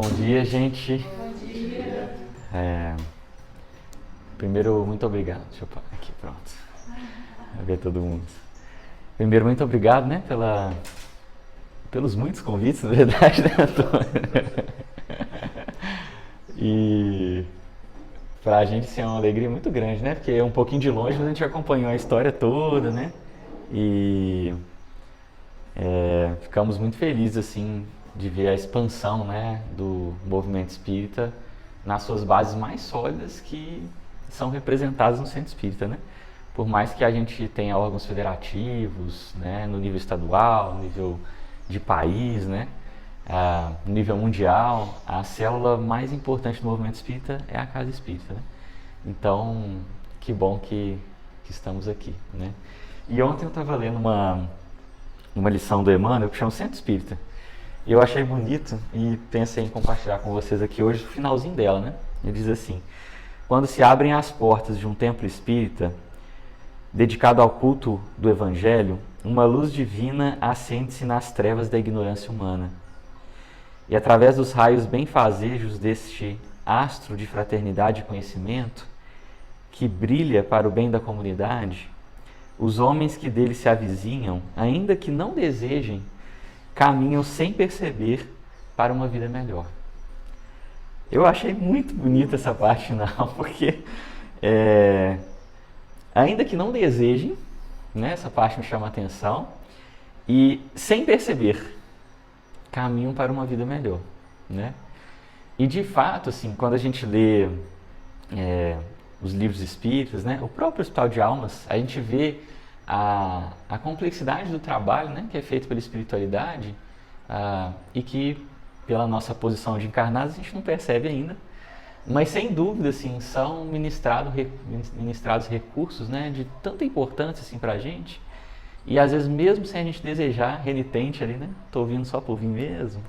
Bom dia, gente. Bom dia. Primeiro, muito obrigado. Deixa eu parar aqui, pronto. Vai ver todo mundo. Primeiro, muito obrigado, né, pelos muitos convites, na verdade, né, Antônio? E pra gente, assim, é uma alegria muito grande, né? Porque é um pouquinho de longe, mas a gente acompanhou a história toda, né? E ficamos muito felizes, assim, de ver a expansão, né, do movimento espírita nas suas bases mais sólidas que são representadas no centro espírita, né? Por mais que a gente tenha órgãos federativos, né, no nível estadual, no nível de país, né, no nível mundial, a célula mais importante do movimento espírita é a Casa Espírita, né? Então, que bom que estamos aqui, né? E ontem eu estava lendo uma lição do Emmanuel que chama Centro Espírita. E eu achei bonito e pensei em compartilhar com vocês aqui hoje o finalzinho dela, né? Ele diz assim: quando se abrem as portas de um templo espírita dedicado ao culto do Evangelho, uma luz divina acende-se nas trevas da ignorância humana. E através dos raios benfazejos deste astro de fraternidade e conhecimento, que brilha para o bem da comunidade, os homens que dele se avizinham, ainda que não desejem, caminham sem perceber para uma vida melhor. Eu achei muito bonita essa parte final, porque ainda que não desejem, né, essa parte me chama a atenção, e sem perceber, caminham para uma vida melhor, né? E de fato, assim, quando a gente lê os livros espíritas, né, o próprio Hospital de Almas, a gente vê a complexidade do trabalho, né, que é feito pela espiritualidade e que, pela nossa posição de encarnados, a gente não percebe ainda. Mas, sem dúvida, assim, são ministrados recursos, né, de tanta importância assim, para a gente. E, às vezes, mesmo sem a gente desejar, renitente ali, né? Estou vindo só por vir mesmo.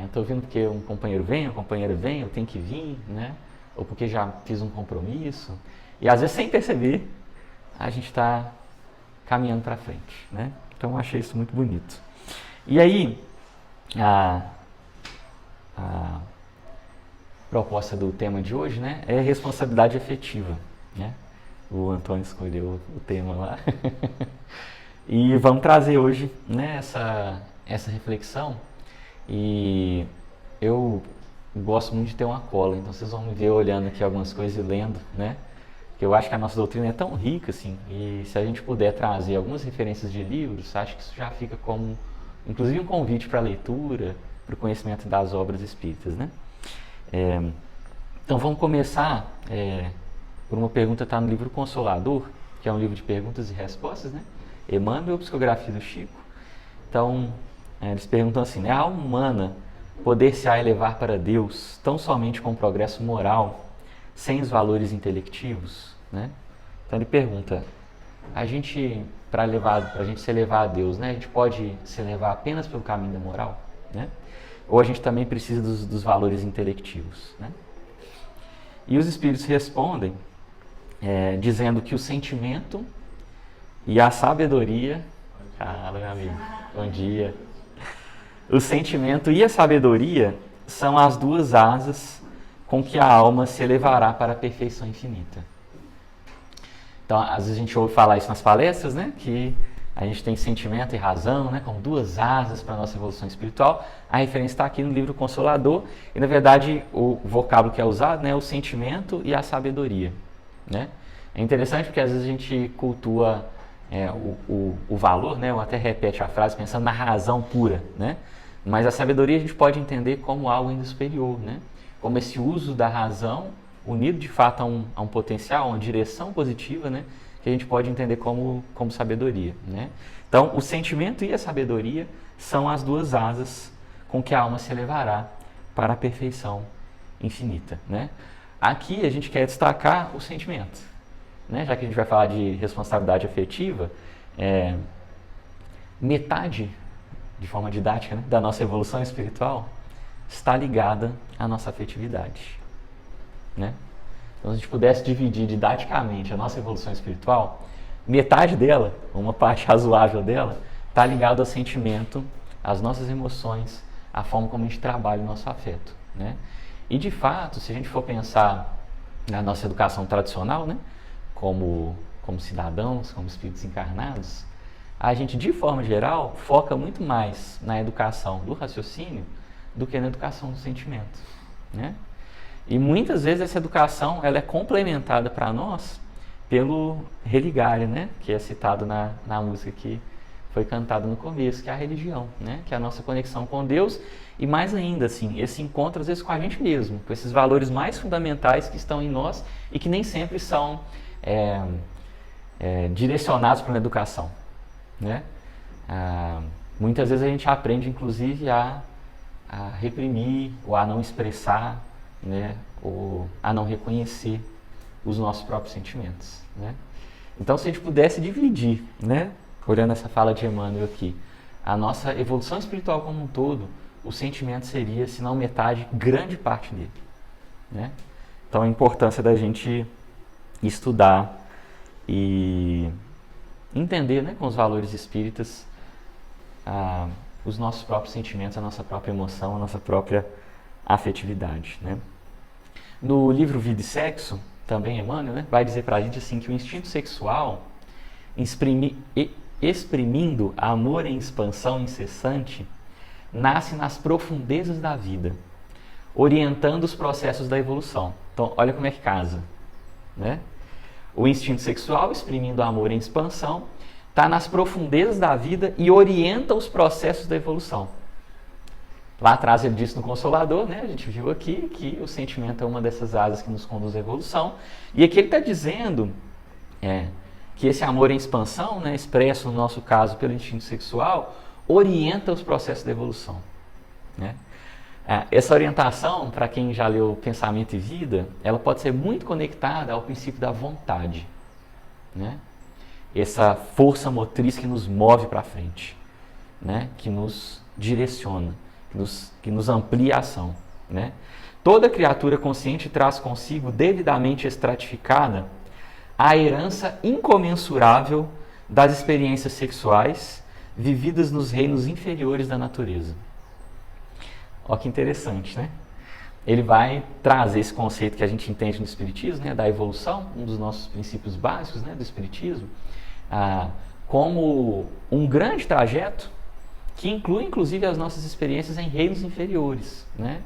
Estou vindo porque um companheiro vem, uma companheira vem, eu tenho que vir, né? Ou porque já fiz um compromisso. E, às vezes, sem perceber, a gente está caminhando para frente, né? Então, eu achei isso muito bonito. E aí, a proposta do tema de hoje, né, é responsabilidade afetiva, né? O Antônio escolheu o tema lá. E vamos trazer hoje, né, essa reflexão. E eu gosto muito de ter uma cola, então vocês vão me ver olhando aqui algumas coisas e lendo, né? Porque eu acho que a nossa doutrina é tão rica, assim, e se a gente puder trazer algumas referências de livros, acho que isso já fica como, inclusive, um convite para a leitura, para o conhecimento das obras espíritas, né? Então vamos começar por uma pergunta que está no livro Consolador, que é um livro de perguntas e respostas, né? Emmanuel, psicografia do Chico. Então, eles perguntam assim, né? A alma humana poder-se-á elevar para Deus tão somente com o progresso moral, sem os valores intelectivos, né? Então ele pergunta, a gente, para a gente se elevar a Deus, né? A gente pode se elevar apenas pelo caminho da moral, né? Ou a gente também precisa dos valores intelectivos, né? E os espíritos respondem dizendo que o sentimento e a sabedoria... Fala, meu amigo. Bom dia. O sentimento e a sabedoria são as duas asas com que a alma se elevará para a perfeição infinita. Então, às vezes a gente ouve falar isso nas palestras, né? Que a gente tem sentimento e razão, né, como duas asas para a nossa evolução espiritual. A referência está aqui no livro Consolador. E, na verdade, o vocábulo que é usado, né, é o sentimento e a sabedoria, né? É interessante porque, às vezes, a gente cultua o valor, né, ou até repete a frase pensando na razão pura, né? Mas a sabedoria a gente pode entender como algo ainda superior, né? Como esse uso da razão unido, de fato, a um potencial, a uma direção positiva, né? Que a gente pode entender como sabedoria, né? Então, o sentimento e a sabedoria são as duas asas com que a alma se elevará para a perfeição infinita, né? Aqui a gente quer destacar o sentimento, né? Já que a gente vai falar de responsabilidade afetiva, metade, de forma didática, né, da nossa evolução espiritual está ligada à nossa afetividade, né? Então, se a gente pudesse dividir didaticamente a nossa evolução espiritual, metade dela, uma parte razoável dela, está ligada ao sentimento, às nossas emoções, a forma como a gente trabalha o nosso afeto, né? E de fato, se a gente for pensar na nossa educação tradicional, né, como cidadãos, como espíritos encarnados, a gente, de forma geral, foca muito mais na educação do raciocínio do que na educação do sentimento, né? E muitas vezes essa educação ela é complementada para nós pelo religare, né, que é citado na música que foi cantada no começo, que é a religião, né, que é a nossa conexão com Deus e mais ainda, assim, esse encontro às vezes com a gente mesmo, com esses valores mais fundamentais que estão em nós e que nem sempre são direcionados para uma educação, né? Muitas vezes a gente aprende, inclusive, a reprimir ou a não expressar, né, ou a não reconhecer os nossos próprios sentimentos, né? Então, se a gente pudesse dividir, né, olhando essa fala de Emmanuel aqui, a nossa evolução espiritual como um todo, o sentimento seria, se não metade, grande parte dele, né? Então, a importância da gente estudar e entender, né, com os valores espíritas, os nossos próprios sentimentos, a nossa própria emoção, a nossa própria afetividade, né? No livro Vida e Sexo, também Emmanuel, né, vai dizer para a gente assim, que o instinto sexual, exprimindo amor em expansão incessante, nasce nas profundezas da vida, orientando os processos da evolução. Então, olha como é que casa, né? O instinto sexual, exprimindo amor em expansão, está nas profundezas da vida e orienta os processos da evolução. Lá atrás ele disse no Consolador, né? A gente viu aqui que o sentimento é uma dessas asas que nos conduz à evolução. E aqui ele está dizendo que esse amor em expansão, né, expresso no nosso caso pelo instinto sexual, orienta os processos da evolução, né? Essa orientação, para quem já leu Pensamento e Vida, ela pode ser muito conectada ao princípio da vontade, né? Essa força motriz que nos move para frente, né? Que nos direciona, que nos amplia a ação, né? Toda criatura consciente traz consigo, devidamente estratificada, a herança incomensurável das experiências sexuais vividas nos reinos inferiores da natureza. Olha que interessante, né? Ele vai trazer esse conceito que a gente entende no Espiritismo, né, da evolução, um dos nossos princípios básicos, né, do Espiritismo, como um grande trajeto que inclui, inclusive, as nossas experiências em reinos inferiores, né?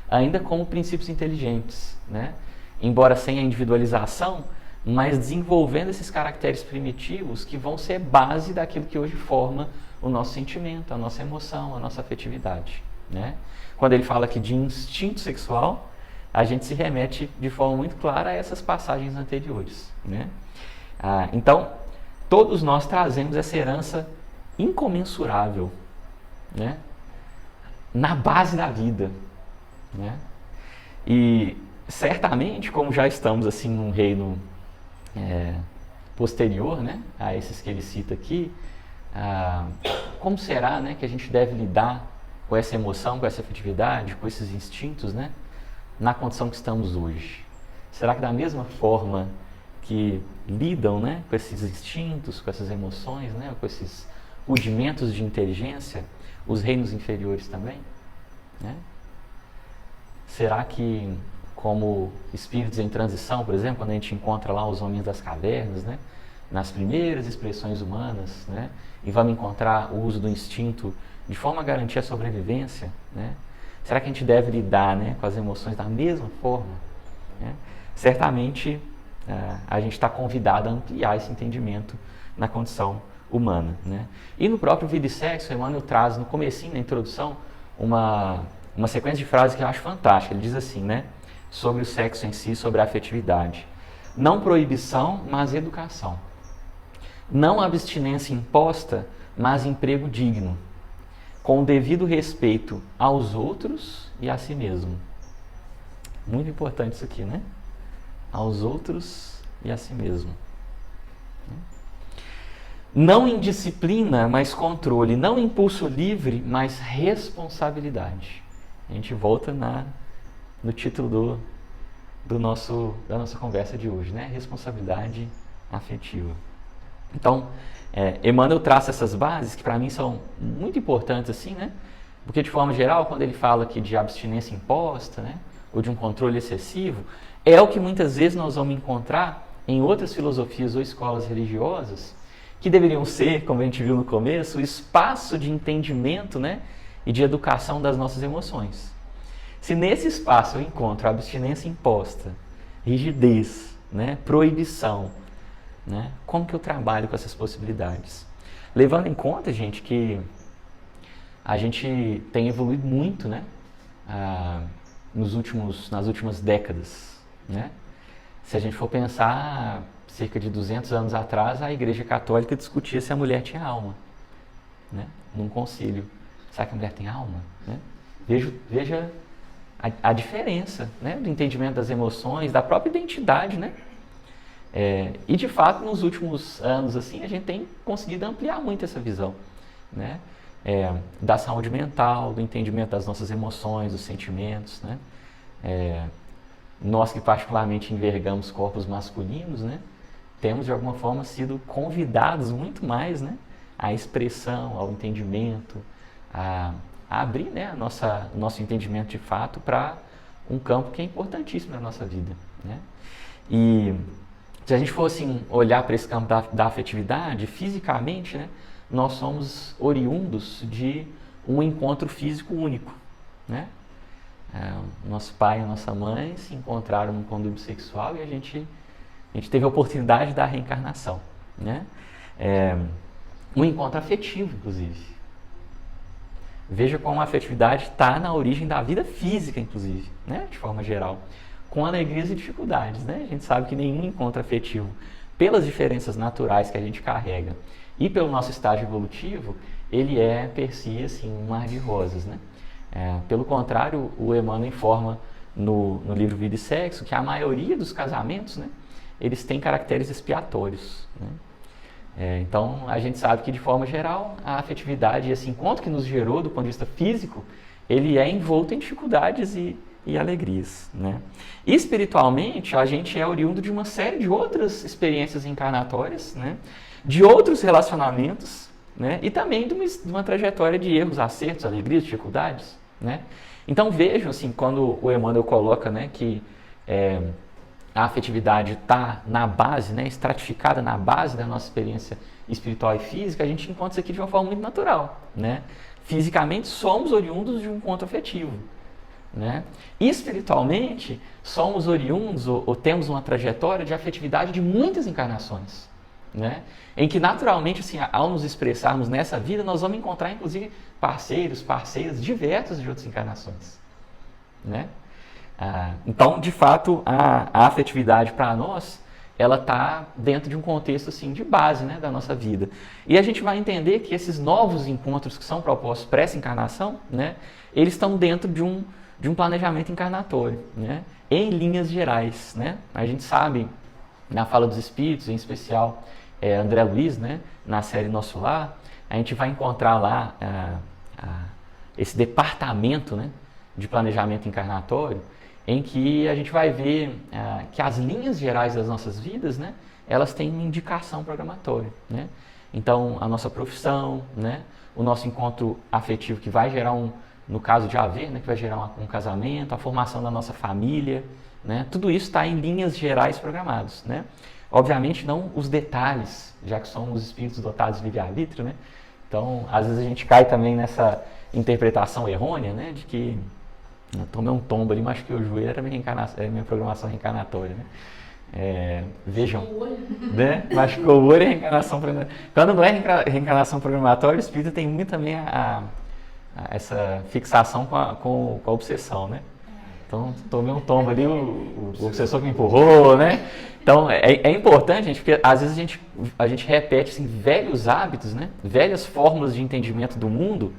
Ainda como princípios inteligentes, né? Embora sem a individualização, mas desenvolvendo esses caracteres primitivos que vão ser base daquilo que hoje forma o nosso sentimento, a nossa emoção, a nossa afetividade, né? Quando ele fala aqui de instinto sexual, a gente se remete de forma muito clara a essas passagens anteriores, né? Então, todos nós trazemos essa herança incomensurável, né, na base da vida, né? E certamente, como já estamos assim num reino posterior, né, a esses que ele cita aqui, como será, né, que a gente deve lidar com essa emoção, com essa afetividade, com esses instintos, né, na condição que estamos hoje? Será que da mesma forma que lidam, né, com esses instintos, com essas emoções, né, com esses rudimentos de inteligência, os reinos inferiores também, né? Será que, como espíritos em transição, por exemplo, quando a gente encontra lá os homens das cavernas, né, nas primeiras expressões humanas, né, e vamos encontrar o uso do instinto de forma a garantir a sobrevivência, né? Será que a gente deve lidar, né, com as emoções da mesma forma, né? Certamente a gente está convidado a ampliar esse entendimento na condição humana, né? E no próprio Vida e Sexo, Emmanuel traz no comecinho, na introdução, uma sequência de frases que eu acho fantástica. Ele diz assim, né, sobre o sexo em si, sobre a afetividade: não proibição, mas educação; não abstinência imposta, mas emprego digno, com o devido respeito aos outros e a si mesmo. Muito importante isso aqui, né? Aos outros e a si mesmo. Não indisciplina, mas controle; não impulso livre, mas responsabilidade. A gente volta no título da nossa conversa de hoje, né? Responsabilidade afetiva. Então, Emmanuel traça essas bases que para mim são muito importantes, assim, né, Porque, de forma geral, quando ele fala aqui de abstinência imposta, né, ou de um controle excessivo, é o que muitas vezes nós vamos encontrar em outras filosofias ou escolas religiosas, que deveriam ser, como a gente viu no começo, o espaço de entendimento, né, e de educação das nossas emoções. Se nesse espaço eu encontro abstinência imposta, rigidez, né, proibição, né, como que eu trabalho com essas possibilidades? Levando em conta, gente, que a gente tem evoluído muito, né, nas últimas décadas, né? Se a gente for pensar, cerca de 200 anos atrás, a Igreja Católica discutia se a mulher tinha alma, né? Num concílio. Será que a mulher tem alma? Né? Veja a diferença, né? Do entendimento das emoções, da própria identidade, né? E de fato, nos últimos anos, assim, a gente tem conseguido ampliar muito essa visão, né? Da saúde mental, do entendimento das nossas emoções, dos sentimentos, né? Nós que particularmente envergamos corpos masculinos, né, temos de alguma forma sido convidados muito mais, né, à expressão, ao entendimento, a abrir, né, o nosso entendimento de fato para um campo que é importantíssimo na nossa vida, né? E se a gente for assim, olhar para esse campo da afetividade, fisicamente, né, nós somos oriundos de um encontro físico único, né? Nosso pai e a nossa mãe se encontraram num convívio sexual e a gente teve a oportunidade da reencarnação, né? Um encontro afetivo, inclusive. Veja como a afetividade está na origem da vida física, inclusive, né? De forma geral, com alegrias e dificuldades, né? A gente sabe que nenhum encontro afetivo, pelas diferenças naturais que a gente carrega e pelo nosso estágio evolutivo, ele é, per si, assim, um mar de rosas, né? Pelo contrário, o Emmanuel informa no livro Vida e Sexo que a maioria dos casamentos, né, eles têm caracteres expiatórios, né? Então, a gente sabe que, de forma geral, a afetividade e esse encontro que nos gerou do ponto de vista físico, ele é envolto em dificuldades e alegrias, né? E espiritualmente, a gente é oriundo de uma série de outras experiências encarnatórias, né, de outros relacionamentos, né, e também de uma trajetória de erros, acertos, alegrias, dificuldades, né? Então vejam, assim, quando o Emmanuel coloca, né, que a afetividade está na base, né, estratificada na base da nossa experiência espiritual e física, a gente encontra isso aqui de uma forma muito natural, né? Fisicamente somos oriundos de um encontro afetivo, né? E espiritualmente somos oriundos ou temos uma trajetória de afetividade de muitas encarnações, né? Em que naturalmente, assim, ao nos expressarmos nessa vida, nós vamos encontrar inclusive parceiros, parceiras diversos de outras encarnações, né? Então, de fato, a afetividade para nós, ela está dentro de um contexto, assim, de base, né, da nossa vida. E a gente vai entender que esses novos encontros que são propostos para essa encarnação, né, eles estão dentro de um planejamento encarnatório, né, em linhas gerais, né? A gente sabe, na Fala dos Espíritos, em especial André Luiz, né, na série Nosso Lar, a gente vai encontrar lá esse departamento, né, de planejamento encarnatório, em que a gente vai ver que as linhas gerais das nossas vidas, né, elas têm uma indicação programatória, né? Então, a nossa profissão, né, o nosso encontro afetivo que vai gerar no caso de haver, né, que vai gerar um casamento, a formação da nossa família, né, tudo isso está em linhas gerais programados, né? Obviamente não os detalhes, já que somos espíritos dotados de livre-arbítrio, né? Então, às vezes a gente cai também nessa interpretação errônea, né, de que eu tomei um tombo ali, machuquei o joelho, era minha programação reencarnatória, né? Vejam, né? Machucou o olho é reencarnação programatória. Quando não é reencarnação programatória, o espírito tem muito também essa fixação com a obsessão, né? Então, tomei um tombo ali, o obsessor que me empurrou, né? Então, é importante, gente, porque às vezes a gente repete assim, velhos hábitos, né? Velhas fórmulas de entendimento do mundo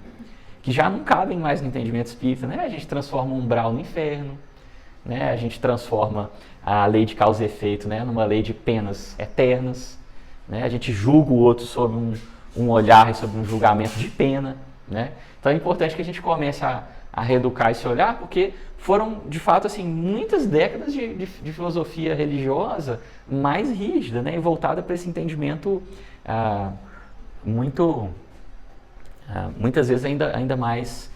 que já não cabem mais no entendimento espírita, né? A gente transforma o umbral no inferno, né? A gente transforma a lei de causa e efeito, né, numa lei de penas eternas, né? A gente julga o outro sob um olhar e sob um julgamento de pena, né? Então é importante que a gente comece a reeducar esse olhar, porque foram, de fato, assim, muitas décadas de filosofia religiosa mais rígida, né, e voltada para esse entendimento muitas vezes ainda mais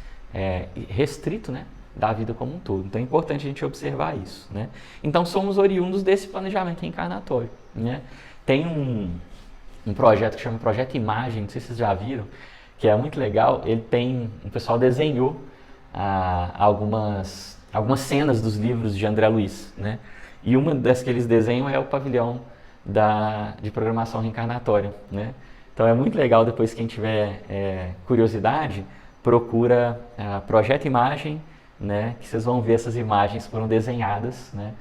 restrito, né, da vida como um todo. Então é importante a gente observar isso, né? Então somos oriundos desse planejamento reencarnatório, né? Tem um projeto que chama Projeto Imagem, não sei se vocês já viram, que é muito legal. O pessoal desenhou algumas cenas dos livros de André Luiz, né? E uma das que eles desenham é o pavilhão de programação reencarnatória, né? Então é muito legal, depois quem tiver curiosidade, procura Projeto Imagem, né? Que vocês vão ver essas imagens que foram desenhadas, né?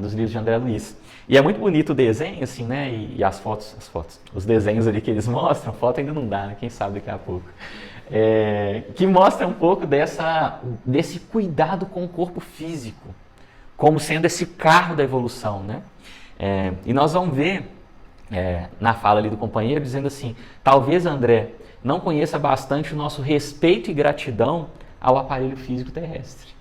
Dos livros de André Luiz. E é muito bonito o desenho, assim, né? E as fotos, os desenhos ali que eles mostram, foto ainda não dá, né? Quem sabe daqui a pouco. Que mostra um pouco desse cuidado com o corpo físico, como sendo esse carro da evolução, né? E nós vamos ver na fala ali do companheiro dizendo assim: talvez André não conheça bastante o nosso respeito e gratidão ao aparelho físico terrestre.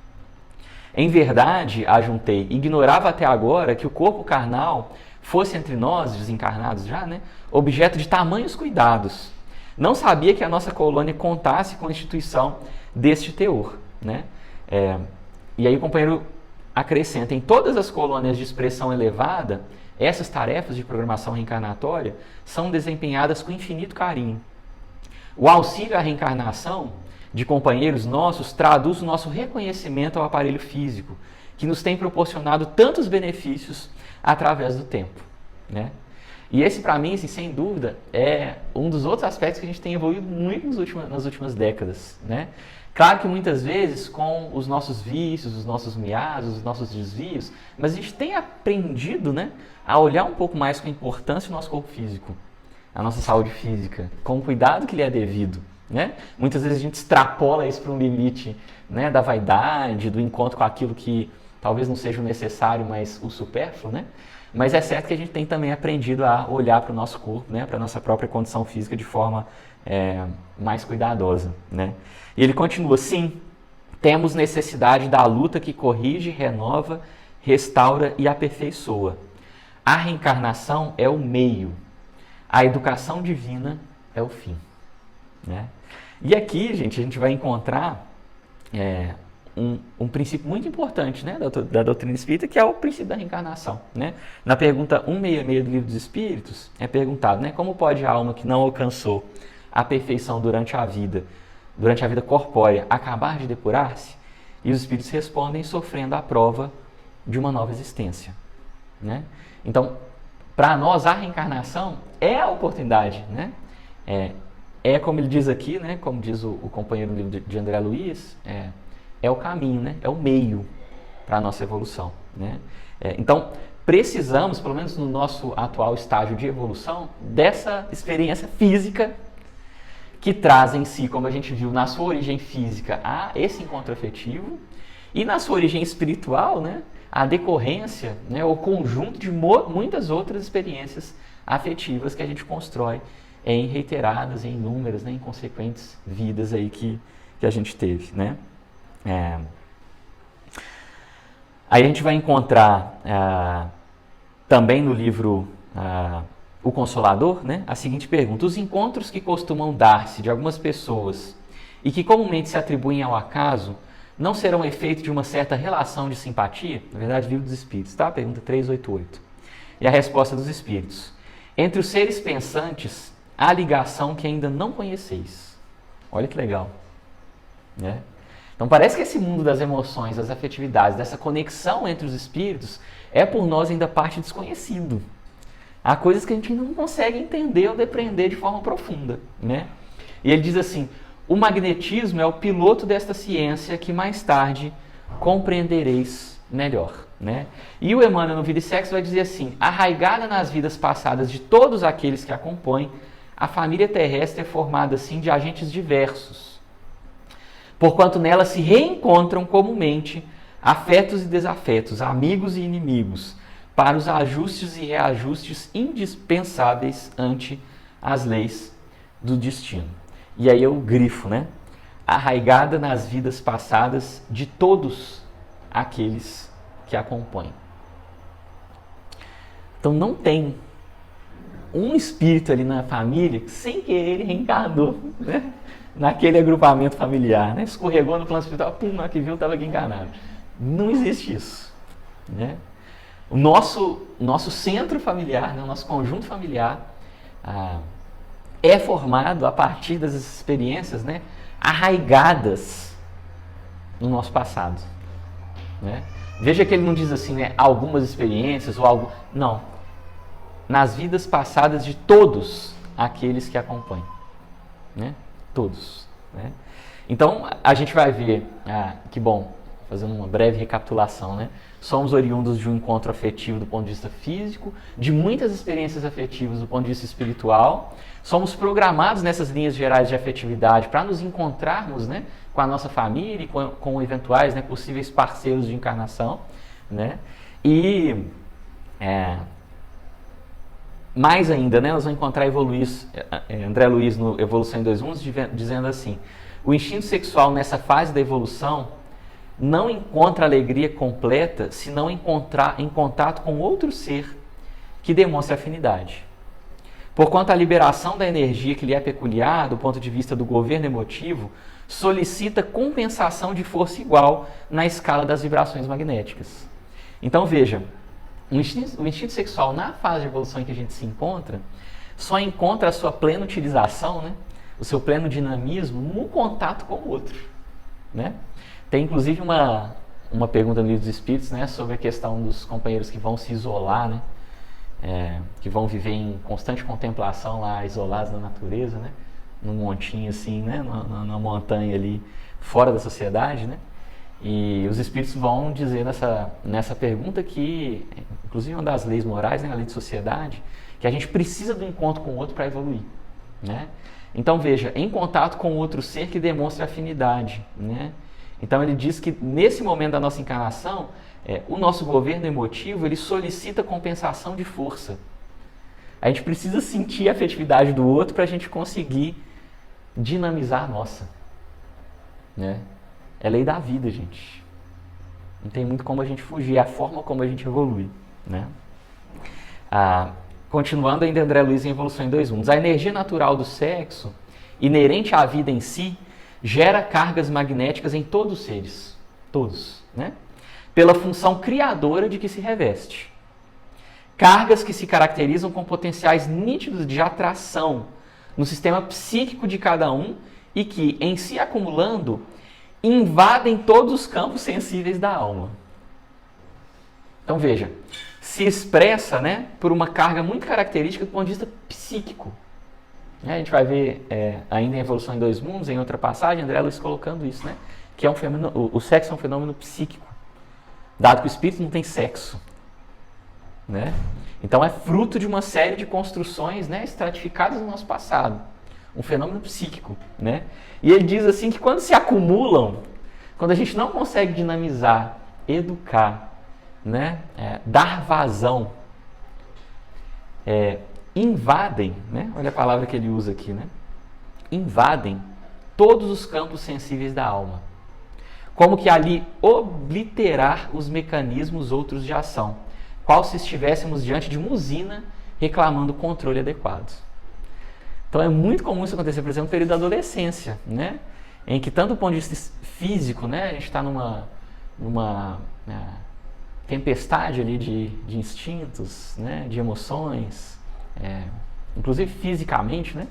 Em verdade, ajuntei, ignorava até agora que o corpo carnal fosse entre nós, desencarnados já, né, objeto de tamanhos cuidados. Não sabia que a nossa colônia contasse com a instituição deste teor, né? E aí o companheiro acrescenta: em todas as colônias de expressão elevada, essas tarefas de programação reencarnatória são desempenhadas com infinito carinho. O auxílio à reencarnação de companheiros nossos traduz o nosso reconhecimento ao aparelho físico, que nos tem proporcionado tantos benefícios através do tempo, né? E esse, para mim, assim, sem dúvida, é um dos outros aspectos que a gente tem evoluído muito nas últimas décadas, né? Claro que muitas vezes com os nossos vícios, os nossos miasmas, os nossos desvios, mas a gente tem aprendido, né, a olhar um pouco mais com a importância do nosso corpo físico, a nossa saúde física, com o cuidado que lhe é devido, né? Muitas vezes a gente extrapola isso para um limite, né, da vaidade, do encontro com aquilo que talvez não seja o necessário, mas o supérfluo, né? Mas é certo que a gente tem também aprendido a olhar para o nosso corpo, né, para a nossa própria condição física de forma mais cuidadosa, né? E ele continua: sim, temos necessidade da luta que corrige, renova, restaura e aperfeiçoa. A reencarnação é o meio, a educação divina é o fim, né? E aqui, gente, a gente vai encontrar um princípio muito importante, né, da doutrina espírita, que é o princípio da reencarnação, né? Na pergunta 166 do Livro dos Espíritos, é perguntado, né, como pode a alma que não alcançou a perfeição durante a vida corpórea, acabar de depurar-se? E os espíritos respondem: sofrendo a prova de uma nova existência, né? Então, para nós, a reencarnação é a oportunidade, né? Como ele diz aqui, né, como diz o companheiro do livro de André Luiz, é o caminho, né? É o meio para a nossa evolução, né? Então, precisamos, pelo menos no nosso atual estágio de evolução, dessa experiência física que traz em si, como a gente viu, na sua origem física, esse encontro afetivo, e na sua origem espiritual, né, a decorrência, né, o conjunto de muitas outras experiências afetivas que a gente constrói em reiteradas, em inúmeras, né, em consequentes vidas aí que a gente teve, né? Aí a gente vai encontrar também no livro O Consolador, né, a seguinte pergunta: os encontros que costumam dar-se de algumas pessoas e que comumente se atribuem ao acaso não serão efeito de uma certa relação de simpatia? Na verdade, Livro dos Espíritos, tá? Pergunta 388. E a resposta dos Espíritos: entre os seres pensantes há ligação que ainda não conheceis. Olha que legal, né? Então parece que esse mundo das emoções, das afetividades, dessa conexão entre os espíritos é por nós ainda parte desconhecido. Há coisas que a gente não consegue entender ou depreender de forma profunda, né? E ele diz assim: o magnetismo é o piloto desta ciência que mais tarde compreendereis melhor, né? E o Emmanuel no Vida e Sexo vai dizer assim: arraigada nas vidas passadas de todos aqueles que a compõem, a família terrestre é formada assim de agentes diversos, porquanto nela se reencontram comumente afetos e desafetos, amigos e inimigos, para os ajustes e reajustes indispensáveis ante as leis do destino. E aí eu grifo, né? Arraigada nas vidas passadas de todos aqueles que a compõem. Então não tem um espírito ali na família que sem querer ele reencarnou, né? naquele agrupamento familiar, né? Escorregou no plano espiritual, pum, na que viu, estava aqui enganado. Não existe isso, né? O nosso centro familiar, né? O nosso conjunto familiar é formado a partir das experiências, né? Arraigadas no nosso passado, né? Veja que ele não diz assim, né? Algumas experiências ou algo... Não. Nas vidas passadas de todos aqueles que acompanham, né? Todos, né? Então, a gente vai ver, que bom, fazendo uma breve recapitulação, né? Somos oriundos de um encontro afetivo do ponto de vista físico, de muitas experiências afetivas do ponto de vista espiritual. Somos programados nessas linhas gerais de afetividade para nos encontrarmos, né, com a nossa família e com eventuais, né, possíveis parceiros de encarnação, né? E mais ainda, né, nós vamos encontrar André Luiz no Evolução em Dois Mundos dizendo assim: o instinto sexual nessa fase da evolução não encontra alegria completa se não encontrar em contato com outro ser que demonstre afinidade. Porquanto a liberação da energia que lhe é peculiar, do ponto de vista do governo emotivo, solicita compensação de força igual na escala das vibrações magnéticas. Então veja, o instinto sexual na fase de evolução em que a gente se encontra, só encontra a sua plena utilização, né, o seu pleno dinamismo no contato com o outro, né? Tem inclusive uma pergunta no Livro dos Espíritos, né, sobre a questão dos companheiros que vão se isolar, né, que vão viver em constante contemplação lá, isolados na natureza, né, num montinho assim, né, na montanha ali, fora da sociedade, né? E os Espíritos vão dizer nessa pergunta que, inclusive uma das leis morais, né, a lei de sociedade, que a gente precisa do encontro com o outro para evoluir, né? Então veja, em contato com outro ser que demonstra afinidade, né? Então ele diz que nesse momento da nossa encarnação, o nosso governo emotivo, ele solicita compensação de força. A gente precisa sentir a afetividade do outro para a gente conseguir dinamizar a nossa, né? É lei da vida, gente. Não tem muito como a gente fugir, é a forma como a gente evolui, né? Continuando ainda André Luiz em Evolução em Dois Mundos. A energia natural do sexo, inerente à vida em si, gera cargas magnéticas em todos os seres, todos, né? Pela função criadora de que se reveste. Cargas que se caracterizam com potenciais nítidos de atração no sistema psíquico de cada um e que, em se acumulando, invadem todos os campos sensíveis da alma. Então veja, se expressa, né, por uma carga muito característica do ponto de vista psíquico. A gente vai ver ainda em Evolução em Dois Mundos, em outra passagem, André Luiz colocando isso, né? Que é um fenômeno, o sexo é um fenômeno psíquico, dado que o espírito não tem sexo, né? Então é fruto de uma série de construções, né, estratificadas no nosso passado, um fenômeno psíquico, né? E ele diz assim que quando se acumulam, quando a gente não consegue dinamizar, educar, né, dar vazão, invadem, né? Olha a palavra que ele usa aqui, né? Invadem todos os campos sensíveis da alma, como que ali obliterar os mecanismos outros de ação, qual se estivéssemos diante de uma usina reclamando controle adequado. Então é muito comum isso acontecer, por exemplo, no período da adolescência, né? Em que tanto do ponto de vista físico, né, a gente está numa tempestade ali de instintos, né, de emoções, inclusive fisicamente, né,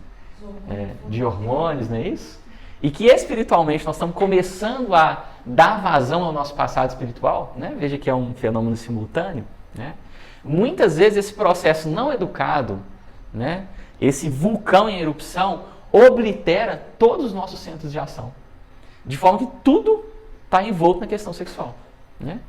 de hormônios, não é isso? E que espiritualmente nós estamos começando a dar vazão ao nosso passado espiritual, né? Veja que é um fenômeno simultâneo, né? Muitas vezes esse processo não educado, né, esse vulcão em erupção, oblitera todos os nossos centros de ação, de forma que tudo está envolto na questão sexual, né?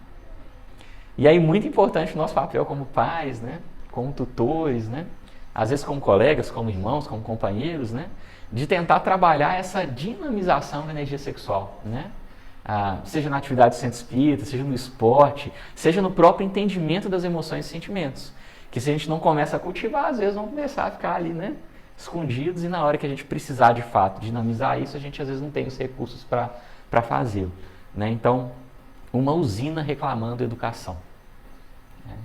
E aí muito importante o nosso papel como pais, né, como tutores, né, às vezes como colegas, como irmãos, como companheiros, né, de tentar trabalhar essa dinamização da energia sexual, né? Seja na atividade do centro espírita, seja no esporte, seja no próprio entendimento das emoções e sentimentos, que se a gente não começa a cultivar, às vezes vão começar a ficar ali, né, escondidos, e na hora que a gente precisar de fato dinamizar isso, a gente às vezes não tem os recursos para fazê-lo, né? Então, uma usina reclamando educação, né?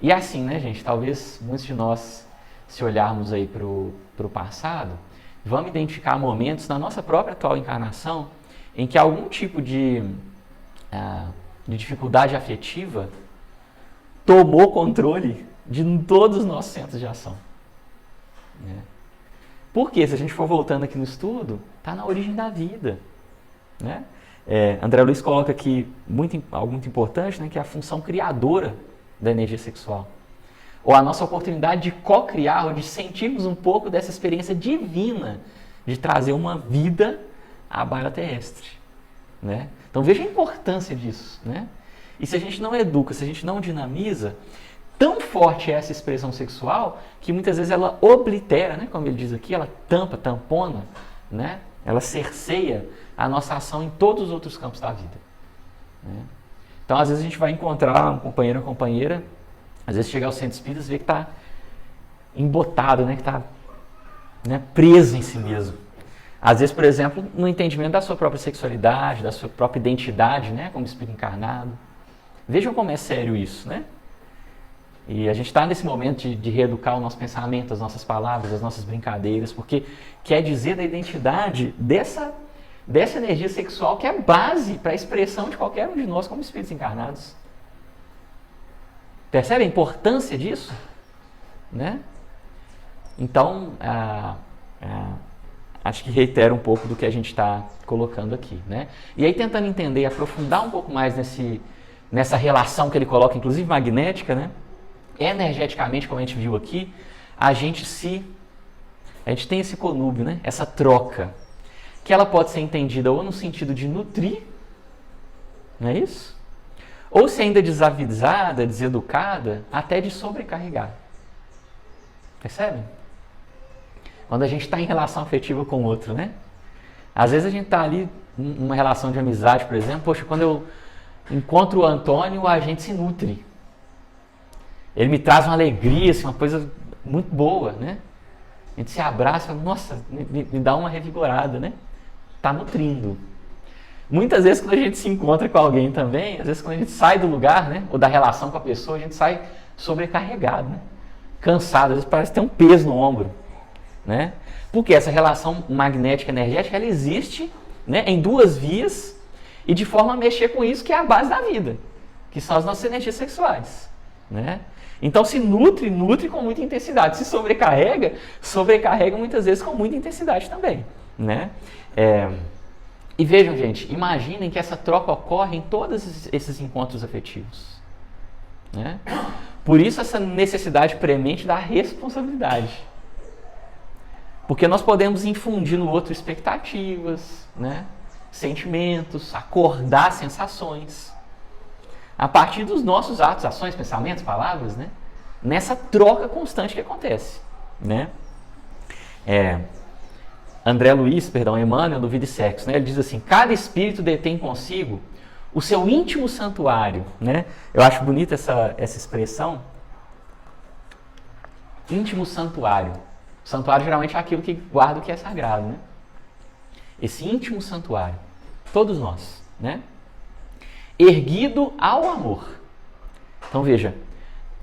E assim, né, gente, talvez muitos de nós, se olharmos aí para o passado, vamos identificar momentos na nossa própria atual encarnação em que algum tipo de dificuldade afetiva tomou controle de todos os nossos centros de ação. Né? Porque, se a gente for voltando aqui no estudo, está na origem da vida. Né? André Luiz coloca aqui algo muito importante, né, que é a função criadora da energia sexual. Ou a nossa oportunidade de co-criar, ou de sentirmos um pouco dessa experiência divina de trazer uma vida à baila terrestre. Né? Então veja a importância disso. Né? E se a gente não educa, se a gente não dinamiza, tão forte é essa expressão sexual que muitas vezes ela oblitera, né, como ele diz aqui, ela tampona, né? Ela cerceia a nossa ação em todos os outros campos da vida. Né? Então, às vezes a gente vai encontrar um companheiro ou companheira, às vezes chegar ao centro espírita e ver que está embotado, né, que está, né, preso em si mesmo. Às vezes, por exemplo, no entendimento da sua própria sexualidade, da sua própria identidade, né, como espírito encarnado. Vejam como é sério isso, né? E a gente está nesse momento de reeducar o nosso pensamento, as nossas palavras, as nossas brincadeiras, porque quer dizer da identidade dessa energia sexual que é base para a expressão de qualquer um de nós como espíritos encarnados. Percebe a importância disso? Né? Então, acho que reitera um pouco do que a gente está colocando aqui. Né? E aí, tentando entender, aprofundar um pouco mais nessa relação que ele coloca, inclusive magnética, né? Energeticamente, como a gente viu aqui, a gente tem esse conúbio, né? Essa troca, que ela pode ser entendida ou no sentido de nutrir, não é isso? Ou se ainda desavisada, deseducada, até de sobrecarregar. Percebe? Quando a gente está em relação afetiva com o outro, né? Às vezes a gente está ali numa relação de amizade, por exemplo, poxa, quando eu encontro o Antônio, a gente se nutre. Ele me traz uma alegria, assim, uma coisa muito boa, né? A gente se abraça, nossa, me dá uma revigorada, né? Tá nutrindo. Muitas vezes quando a gente se encontra com alguém também, às vezes quando a gente sai do lugar, né? Ou da relação com a pessoa, a gente sai sobrecarregado, né? Cansado, às vezes parece ter um peso no ombro, né? Porque essa relação magnética energética, ela existe, né, em duas vias e de forma a mexer com isso que é a base da vida, que são as nossas energias sexuais, né? Então se nutre com muita intensidade. Se sobrecarrega muitas vezes com muita intensidade também, né? E vejam, gente, imaginem que essa troca ocorre em todos esses encontros afetivos, né? Por isso essa necessidade premente da responsabilidade. Porque nós podemos infundir no outro expectativas, né? Sentimentos, acordar sensações. A partir dos nossos atos, ações, pensamentos, palavras, né? Nessa troca constante que acontece, né? Emmanuel, no Vida e Sexo, né? Ele diz assim, cada espírito detém consigo o seu íntimo santuário, né? Eu acho bonita essa expressão, íntimo santuário. O santuário geralmente é aquilo que guarda o que é sagrado, né? Esse íntimo santuário, todos nós, né? Erguido ao amor. Então veja,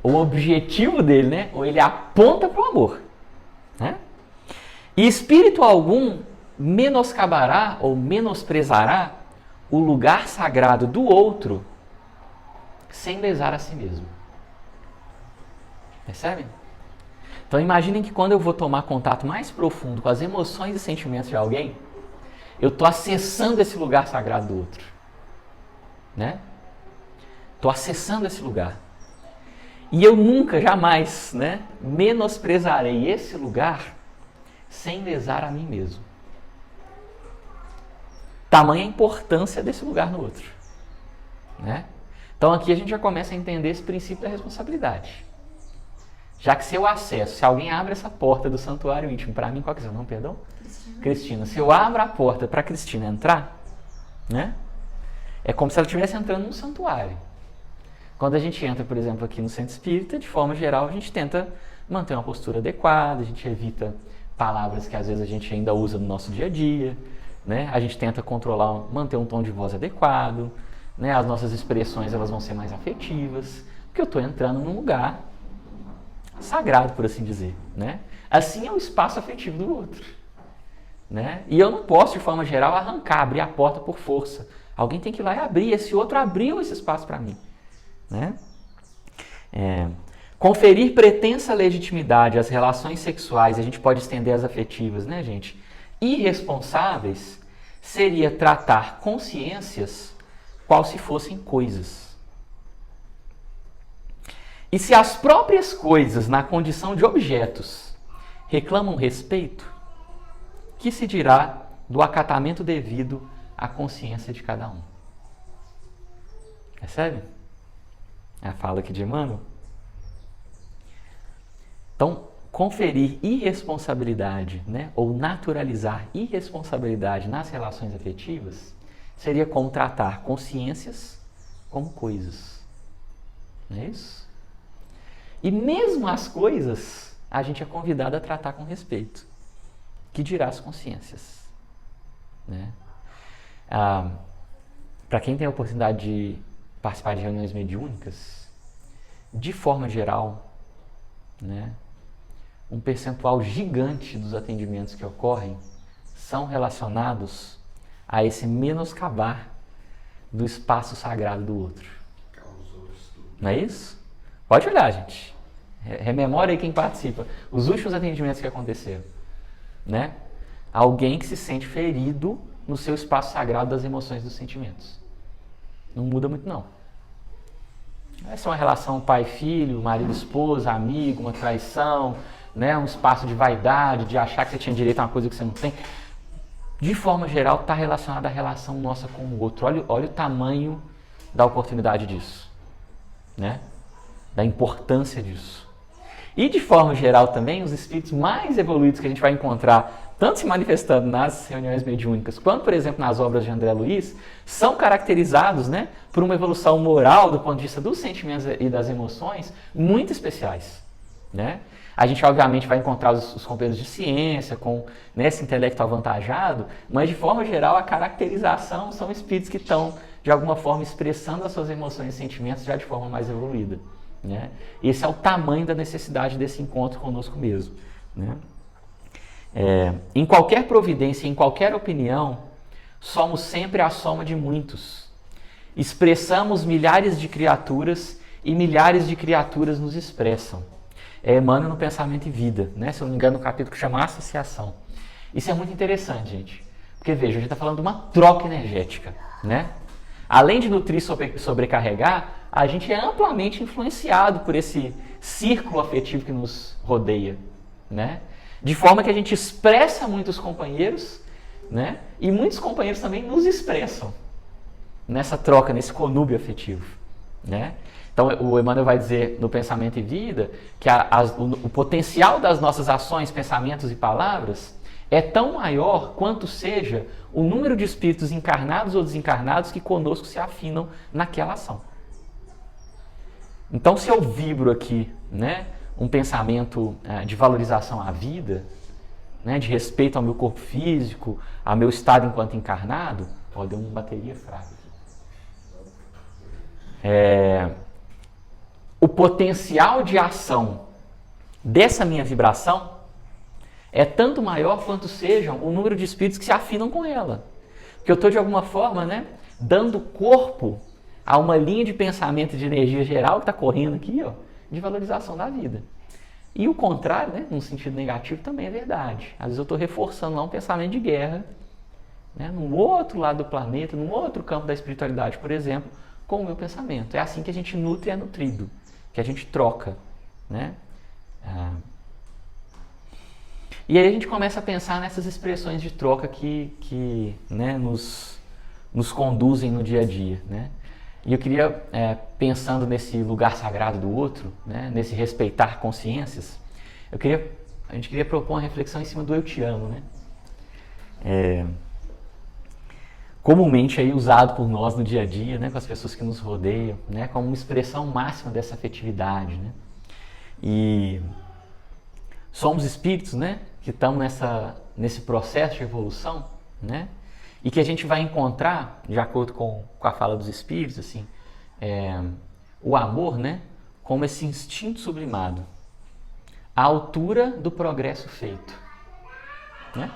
o objetivo dele, né? Ou ele aponta para o amor, né? E espírito algum menoscabará ou menosprezará o lugar sagrado do outro sem lesar a si mesmo. Percebem? Então imaginem que quando eu vou tomar contato mais profundo com as emoções e sentimentos de alguém, eu estou acessando esse lugar sagrado do outro. Né? Estou acessando esse lugar. E eu nunca, jamais, né, menosprezarei esse lugar sem lesar a mim mesmo. Tamanha a importância desse lugar no outro. Né? Então aqui a gente já começa a entender esse princípio da responsabilidade. Já que se eu acesso, se alguém abre essa porta do santuário íntimo, para mim, qual que é o seu nome, perdão? Cristina. Se eu abro a porta para a Cristina entrar, né? É como se ela estivesse entrando num santuário. Quando a gente entra, por exemplo, aqui no centro espírita, de forma geral, a gente tenta manter uma postura adequada, a gente evita palavras que às vezes a gente ainda usa no nosso dia a dia, né? A gente tenta controlar, manter um tom de voz adequado, né? As nossas expressões elas vão ser mais afetivas, porque eu estou entrando num lugar sagrado, por assim dizer, né? Assim é o espaço afetivo do outro. né? E eu não posso, de forma geral, arrancar, abrir a porta por força. Alguém tem que ir lá e abrir. Esse outro abriu esse espaço para mim, né? Conferir pretensa legitimidade às relações sexuais, a gente pode estender as afetivas, né, gente? Irresponsáveis seria tratar consciências qual se fossem coisas. E se as próprias coisas, na condição de objetos, reclamam respeito, que se dirá do acatamento devido à consciência de cada um? Percebe? É a fala aqui de Emmanuel. Então, conferir irresponsabilidade, né, ou naturalizar irresponsabilidade nas relações afetivas seria como tratar consciências como coisas. Não é isso? E mesmo as coisas, a gente é convidado a tratar com respeito. Que dirá as consciências? Né? Para quem tem a oportunidade de participar de reuniões mediúnicas, de forma geral, né, um percentual gigante dos atendimentos que ocorrem são relacionados a esse menoscabar do espaço sagrado do outro. Não é isso? Pode olhar, gente. Rememora aí quem participa. Os últimos atendimentos que aconteceram, né? Alguém que se sente ferido no seu espaço sagrado das emoções e dos sentimentos. Não muda muito, não. Essa é uma relação pai-filho, marido-esposa, amigo, uma traição, né? Um espaço de vaidade, de achar que você tinha direito a uma coisa que você não tem. De forma geral, está relacionado à relação nossa com o outro. Olha o tamanho da oportunidade disso, né? Da importância disso. E de forma geral também, os espíritos mais evoluídos que a gente vai encontrar, tanto se manifestando nas reuniões mediúnicas, quanto, por exemplo, nas obras de André Luiz, são caracterizados, né, por uma evolução moral do ponto de vista dos sentimentos e das emoções muito especiais, né? A gente, obviamente, vai encontrar os companheiros de ciência, com, né, esse intelecto avantajado, mas, de forma geral, a caracterização são espíritos que estão, de alguma forma, expressando as suas emoções e sentimentos já de forma mais evoluída, né? Esse é o tamanho da necessidade desse encontro conosco mesmo, né? Em qualquer providência, em qualquer opinião, somos sempre a soma de muitos. Expressamos milhares de criaturas e milhares de criaturas nos expressam. Emmanuel no Pensamento e Vida, né? Se eu não me engano, no capítulo que chama Associação. Isso é muito interessante, gente. Porque, veja, a gente está falando de uma troca energética, né? Além de nutrir e sobrecarregar, a gente é amplamente influenciado por esse círculo afetivo que nos rodeia, né? De forma que a gente expressa muitos companheiros, né? E muitos companheiros também nos expressam nessa troca, nesse conúbio afetivo, né? Então, o Emmanuel vai dizer no Pensamento e Vida que o potencial das nossas ações, pensamentos e palavras é tão maior quanto seja o número de espíritos encarnados ou desencarnados que conosco se afinam naquela ação. Então, se eu vibro aqui, né, um pensamento de valorização à vida, né, de respeito ao meu corpo físico, ao meu estado enquanto encarnado, deu uma bateria fraca aqui. O potencial de ação dessa minha vibração é tanto maior quanto sejam o número de espíritos que se afinam com ela. Porque eu estou, de alguma forma, né, dando corpo a uma linha de pensamento de energia geral que está correndo aqui, de valorização da vida. E o contrário, né, num sentido negativo, também é verdade. Às vezes eu estou reforçando lá um pensamento de guerra, né, num outro lado do planeta, num outro campo da espiritualidade, por exemplo, com o meu pensamento. É assim que a gente nutre e é nutrido, que a gente troca, né? E aí a gente começa a pensar nessas expressões de troca que né, nos conduzem no dia a dia, né? E eu queria, pensando nesse lugar sagrado do outro, né, nesse respeitar consciências, a gente queria propor uma reflexão em cima do eu te amo, né? Comumente aí usado por nós no dia a dia, né, com as pessoas que nos rodeiam, né, como uma expressão máxima dessa afetividade, né? E somos espíritos, né, que estão nesse processo de evolução, né? E que a gente vai encontrar, de acordo com a fala dos espíritos, assim, o amor, né, como esse instinto sublimado, à altura do progresso feito, né?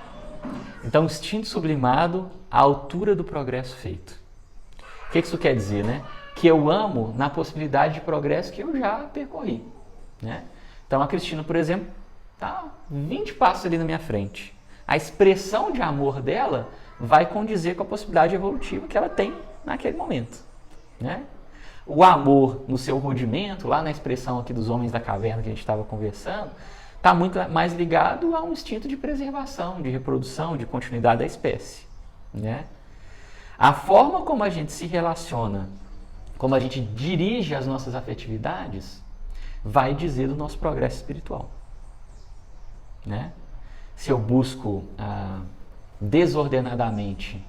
Então, instinto sublimado à altura do progresso feito. O que isso quer dizer, né? Que eu amo na possibilidade de progresso que eu já percorri, né? Então, a Cristina, por exemplo, está 20 passos ali na minha frente. A expressão de amor dela vai condizer com a possibilidade evolutiva que ela tem naquele momento, né? O amor no seu rudimento, lá na expressão aqui dos homens da caverna que a gente estava conversando, está muito mais ligado a um instinto de preservação, de reprodução, de continuidade da espécie, né? A forma como a gente se relaciona, como a gente dirige as nossas afetividades, vai dizer do nosso progresso espiritual, né? Se eu busco desordenadamente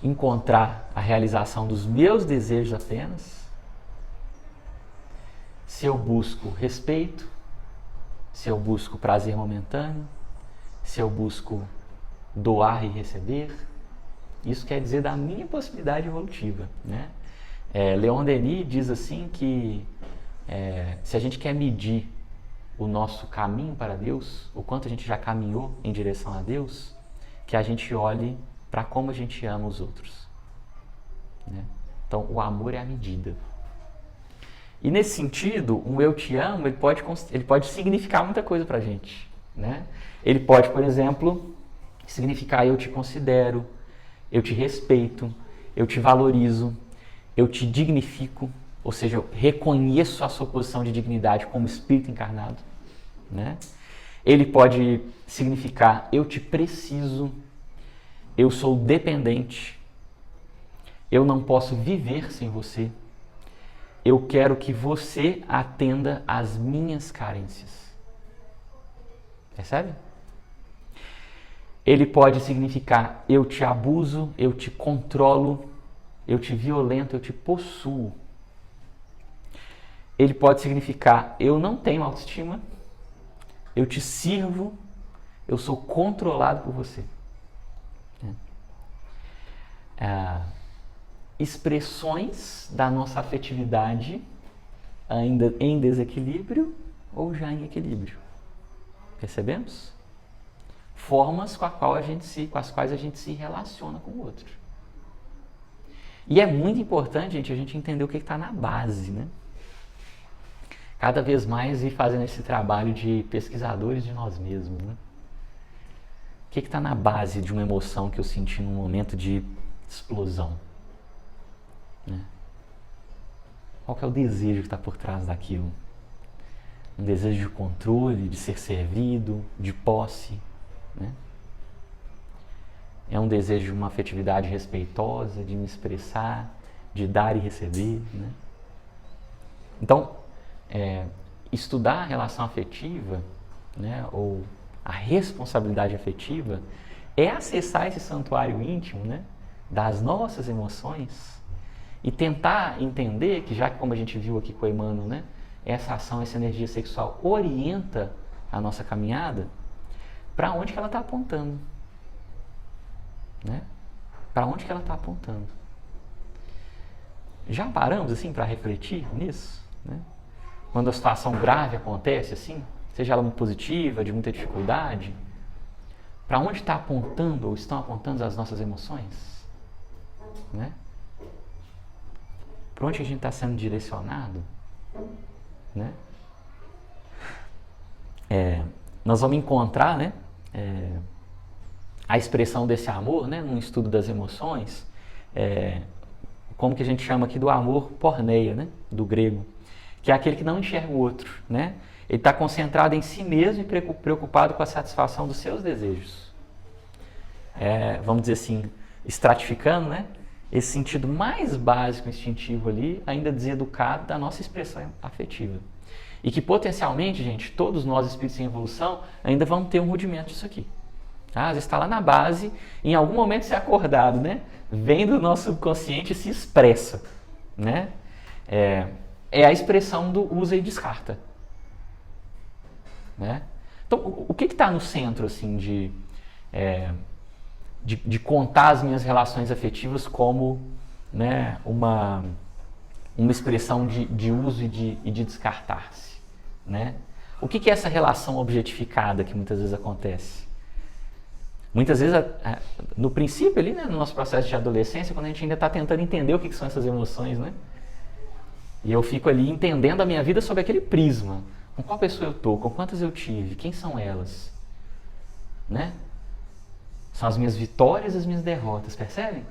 encontrar a realização dos meus desejos apenas, se eu busco respeito, se eu busco prazer momentâneo, se eu busco doar e receber, isso quer dizer da minha possibilidade evolutiva, né? Leon Denis diz assim que se a gente quer medir o nosso caminho para Deus, o quanto a gente já caminhou em direção a Deus, que a gente olhe para como a gente ama os outros, né? Então, o amor é a medida. E nesse sentido, um eu te amo, ele pode significar muita coisa para a gente, né? Ele pode, por exemplo, significar eu te considero, eu te respeito, eu te valorizo, eu te dignifico, ou seja, eu reconheço a sua posição de dignidade como espírito encarnado, né? Ele pode significar eu te preciso, eu sou dependente, eu não posso viver sem você, eu quero que você atenda às minhas carências. Percebe? Ele pode significar eu te abuso, eu te controlo, eu te violento, eu te possuo. Ele pode significar eu não tenho autoestima, eu te sirvo, eu sou controlado por você. Expressões da nossa afetividade ainda em desequilíbrio ou já em equilíbrio. Percebemos? Formas com as quais a gente se relaciona com o outro. E é muito importante, gente, a gente entender o que está na base, né? Cada vez mais ir fazendo esse trabalho de pesquisadores de nós mesmos, né? O que está na base de uma emoção que eu senti num momento de explosão, né? Qual que é o desejo que está por trás daquilo? Um desejo de controle, de ser servido, de posse, né? É um desejo de uma afetividade respeitosa, de me expressar, de dar e receber, né? Então, estudar a relação afetiva, né, ou a responsabilidade afetiva, é acessar esse santuário íntimo, né, das nossas emoções e tentar entender que, já que, como a gente viu aqui com o Emmanuel, né, essa ação, essa energia sexual orienta a nossa caminhada, para onde que ela está apontando, né? Para onde que ela está apontando? Já paramos assim para refletir nisso, né? Quando a situação grave acontece assim, seja ela muito positiva, de muita dificuldade, para onde está apontando ou estão apontando as nossas emoções, né? Para onde a gente está sendo direcionado, né? Nós vamos encontrar, né, a expressão desse amor, né, num estudo das emoções, como que a gente chama aqui do amor porneia, né, do grego, que é aquele que não enxerga o outro, né? Ele está concentrado em si mesmo e preocupado com a satisfação dos seus desejos. Vamos dizer assim, estratificando, né, esse sentido mais básico, instintivo ali, ainda deseducado da nossa expressão afetiva. E que potencialmente, gente, todos nós espíritos em evolução ainda vamos ter um rudimento disso aqui. Às vezes está lá na base, em algum momento você é acordado, né? Vem do nosso subconsciente e se expressa, né? É a expressão do usa e descarta, né? Então, o que está no centro, assim, de contar as minhas relações afetivas como, né, uma expressão de uso e de descartar-se, né? O que é essa relação objetificada que muitas vezes acontece? Muitas vezes, no princípio ali, né, no nosso processo de adolescência, quando a gente ainda está tentando entender o que são essas emoções, né? E eu fico ali entendendo a minha vida sob aquele prisma. Com qual pessoa eu estou, com quantas eu tive, quem são elas? Né? São as minhas vitórias e as minhas derrotas, percebem?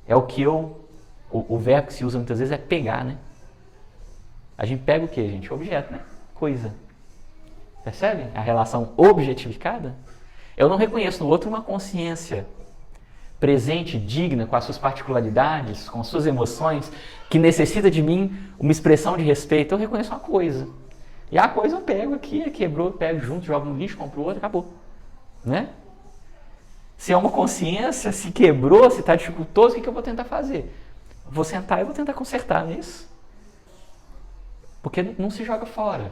É o que o verbo que se usa muitas vezes é pegar, né? A gente pega o quê, gente? Objeto, né? Coisa. Percebem a relação objetificada? Eu não reconheço no outro uma consciência presente, digna, com as suas particularidades, com as suas emoções, que necessita de mim uma expressão de respeito. Eu reconheço uma coisa. E a coisa eu pego aqui, quebrou, eu pego junto, jogo no lixo, compro outro, acabou. Né? Se é uma consciência, se quebrou, se está dificultoso, o que eu vou tentar fazer? Vou sentar e vou tentar consertar, não é isso? Porque não se joga fora.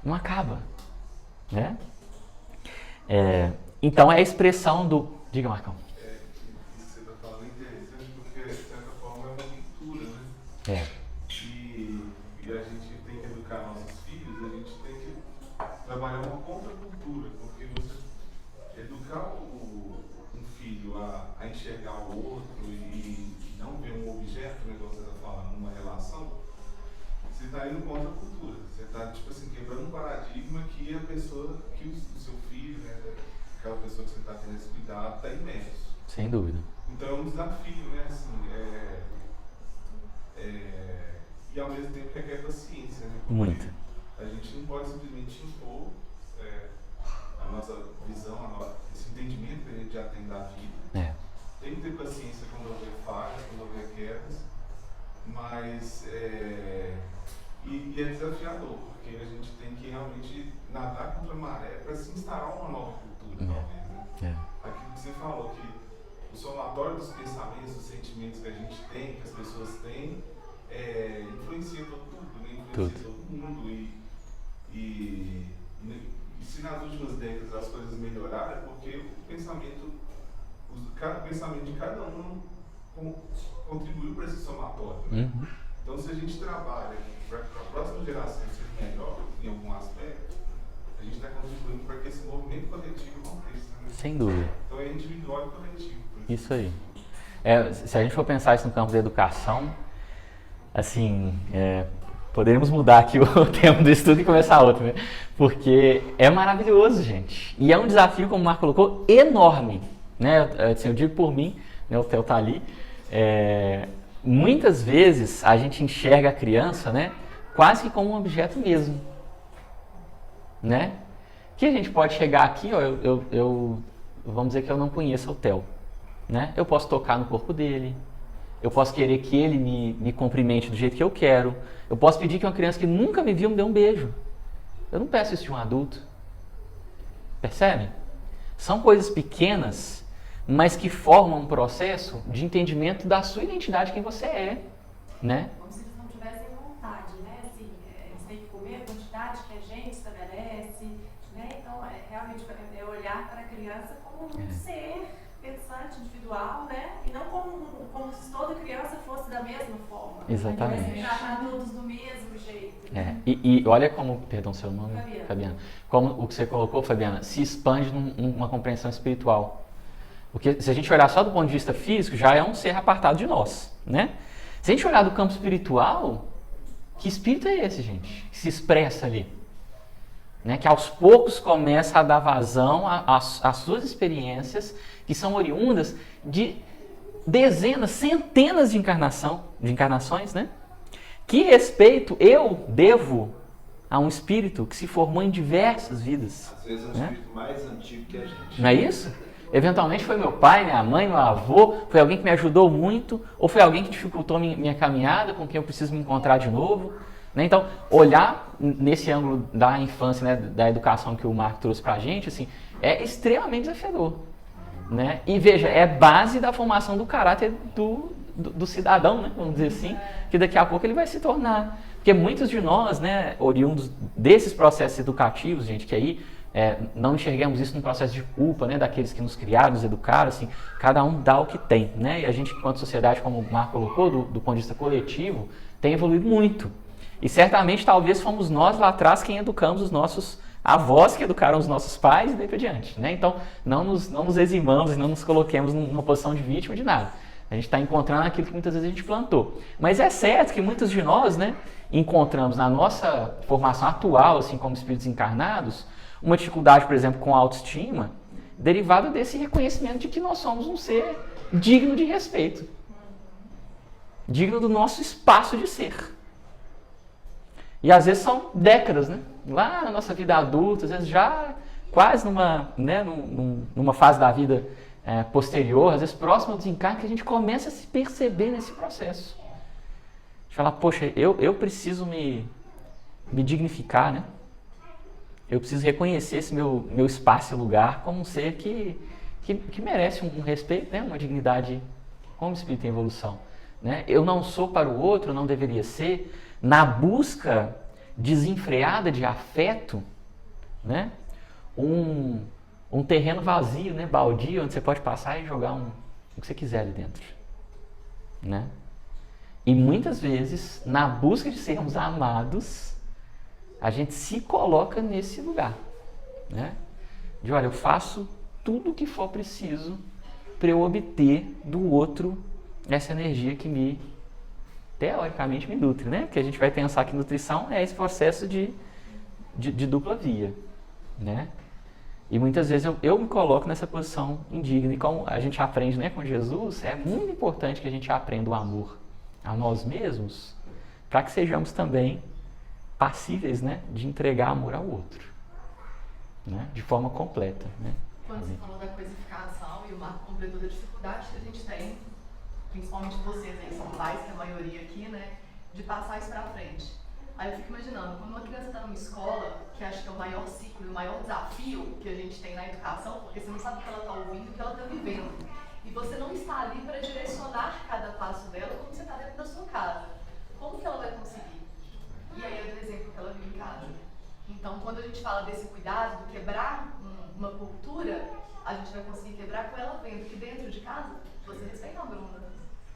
Não acaba. Né? Então é a expressão do... Diga, Marcão. Isso que você está falando é interessante porque, de certa forma, é uma leitura, né? E a gente tem que educar nossos filhos, a gente tem que trabalhar uma contracultura, porque você educar um filho a enxergar o outro e não ver um objeto, né, que você está falando, numa relação, você está indo contra a cultura. Você está, tipo assim, quebrando um paradigma que a pessoa, que o seu filho, né, aquela pessoa que você está tendo esse cuidado, está imerso. Sem dúvida. Então é um desafio, né? Assim, e ao mesmo tempo requer paciência, né? Porque muito. a gente não pode simplesmente impor a nossa visão, esse entendimento que a gente já tem da vida. Tem que ter paciência quando houver falhas, quando houver quedas, mas e é desafiador, porque a gente tem que realmente nadar contra a maré para se instaurar uma nova cultura, talvez, né? Aquilo que você falou, que o somatório dos pensamentos, dos sentimentos que a gente tem, que as pessoas têm, influencia tudo, né? Influencia todo mundo. E se nas últimas décadas as coisas melhoraram, é porque o pensamento de cada um contribuiu para esse somatório. Né? Então, se a gente trabalha para a próxima geração ser melhor em algum aspecto, a gente está contribuindo para que esse movimento coletivo aconteça. Né? Sem dúvida. Então é individual e coletivo. Isso aí. Se a gente for pensar isso no campo da educação, assim, poderíamos mudar aqui o tema do estudo e começar outro, né? Porque é maravilhoso, gente. E é um desafio, como o Marco colocou, enorme. Né? Assim, eu digo por mim, né? O Theo está ali. Muitas vezes a gente enxerga a criança, né, quase que como um objeto mesmo. Né? Que a gente pode chegar aqui, ó, vamos dizer que eu não conheço o Theo. Né? Eu posso tocar no corpo dele, eu posso querer que ele me cumprimente do jeito que eu quero, eu posso pedir que uma criança que nunca me viu me dê um beijo. Eu não peço isso de um adulto. Percebem? São coisas pequenas, mas que formam um processo de entendimento da sua identidade, quem você é. Né? Como se eles não tivessem vontade, né? Assim, eles têm que comer a quantidade que a gente estabelece, né? Então, realmente é olhar para a criança como um ser pensante, individual, né? E não como se toda criança fosse da mesma forma. Exatamente. Tratar todos do mesmo jeito. Né? E olha como, perdão, seu nome, Fabiana. Como o que você colocou, Fabiana, se expande numa compreensão espiritual. Porque se a gente olhar só do ponto de vista físico, já é um ser apartado de nós, né? Se a gente olhar do campo espiritual, que espírito é esse, gente? Que se expressa ali. Né? Que aos poucos começa a dar vazão às suas experiências, que são oriundas de dezenas, centenas de encarnações, né? Que respeito eu devo a um espírito que se formou em diversas vidas. Às vezes é um espírito mais antigo que a gente. Não é isso? Eventualmente foi meu pai, minha mãe, meu avô, foi alguém que me ajudou muito, ou foi alguém que dificultou minha caminhada, com quem eu preciso me encontrar de novo. Né? Então, olhar nesse ângulo da infância, né, da educação que o Marco trouxe pra gente, assim, é extremamente desafiador. Né? E veja, é base da formação do caráter do cidadão, né, vamos dizer assim, que daqui a pouco ele vai se tornar. Porque muitos de nós, né, oriundos desses processos educativos, gente, que aí não enxergamos isso num processo de culpa, né, daqueles que nos criaram, nos educaram, assim, cada um dá o que tem. Né? E a gente, enquanto sociedade, como o Marco colocou, do ponto de vista coletivo, tem evoluído muito. E certamente, talvez, fomos nós lá atrás quem educamos os nossos avós, que educaram os nossos pais e daí para diante, né? Então, não nos eximamos e não nos coloquemos numa posição de vítima de nada. A gente está encontrando aquilo que muitas vezes a gente plantou. Mas é certo que muitos de nós, né, encontramos na nossa formação atual, assim como espíritos encarnados, uma dificuldade, por exemplo, com a autoestima, derivada desse reconhecimento de que nós somos um ser digno de respeito. Digno do nosso espaço de ser. E às vezes são décadas, né? Lá na nossa vida adulta, às vezes já quase numa fase da vida posterior, às vezes próximo ao desencarne, que a gente começa a se perceber nesse processo. De falar, poxa, eu preciso me dignificar, né? Eu preciso reconhecer esse meu espaço e lugar como um ser que merece um respeito, né? Uma dignidade como espírito em evolução. Né? Eu não sou para o outro, eu não deveria ser, na busca desenfreada de afeto, né? Um terreno vazio, né? Baldio, onde você pode passar e jogar o que você quiser ali dentro. Né? E muitas vezes, na busca de sermos amados, a gente se coloca nesse lugar. Né? De, olha, eu faço tudo o que for preciso para eu obter do outro essa energia que teoricamente me nutre, né? Porque a gente vai pensar que nutrição é esse processo de dupla via, né? E muitas vezes eu me coloco nessa posição indigna. E como a gente aprende, né, com Jesus, é muito importante que a gente aprenda o amor a nós mesmos, para que sejamos também passíveis, né, de entregar amor ao outro, né? De forma completa, né? Quando você falou da coisificação e o Marco completou da dificuldade que a gente tem, principalmente vocês aí, são pais, que é a maioria aqui, né, de passar isso pra frente. Aí eu fico imaginando, quando uma criança está numa escola, que acho que é o maior ciclo e o maior desafio que a gente tem na educação, porque você não sabe o que ela está ouvindo, o que ela está vivendo. E você não está ali para direcionar cada passo dela como você está dentro da sua casa. Como que ela vai conseguir? E aí é do exemplo que ela viu em casa. Então, quando a gente fala desse cuidado, de quebrar uma cultura, a gente vai conseguir quebrar com ela vendo que dentro de casa, você respeita a Bruna.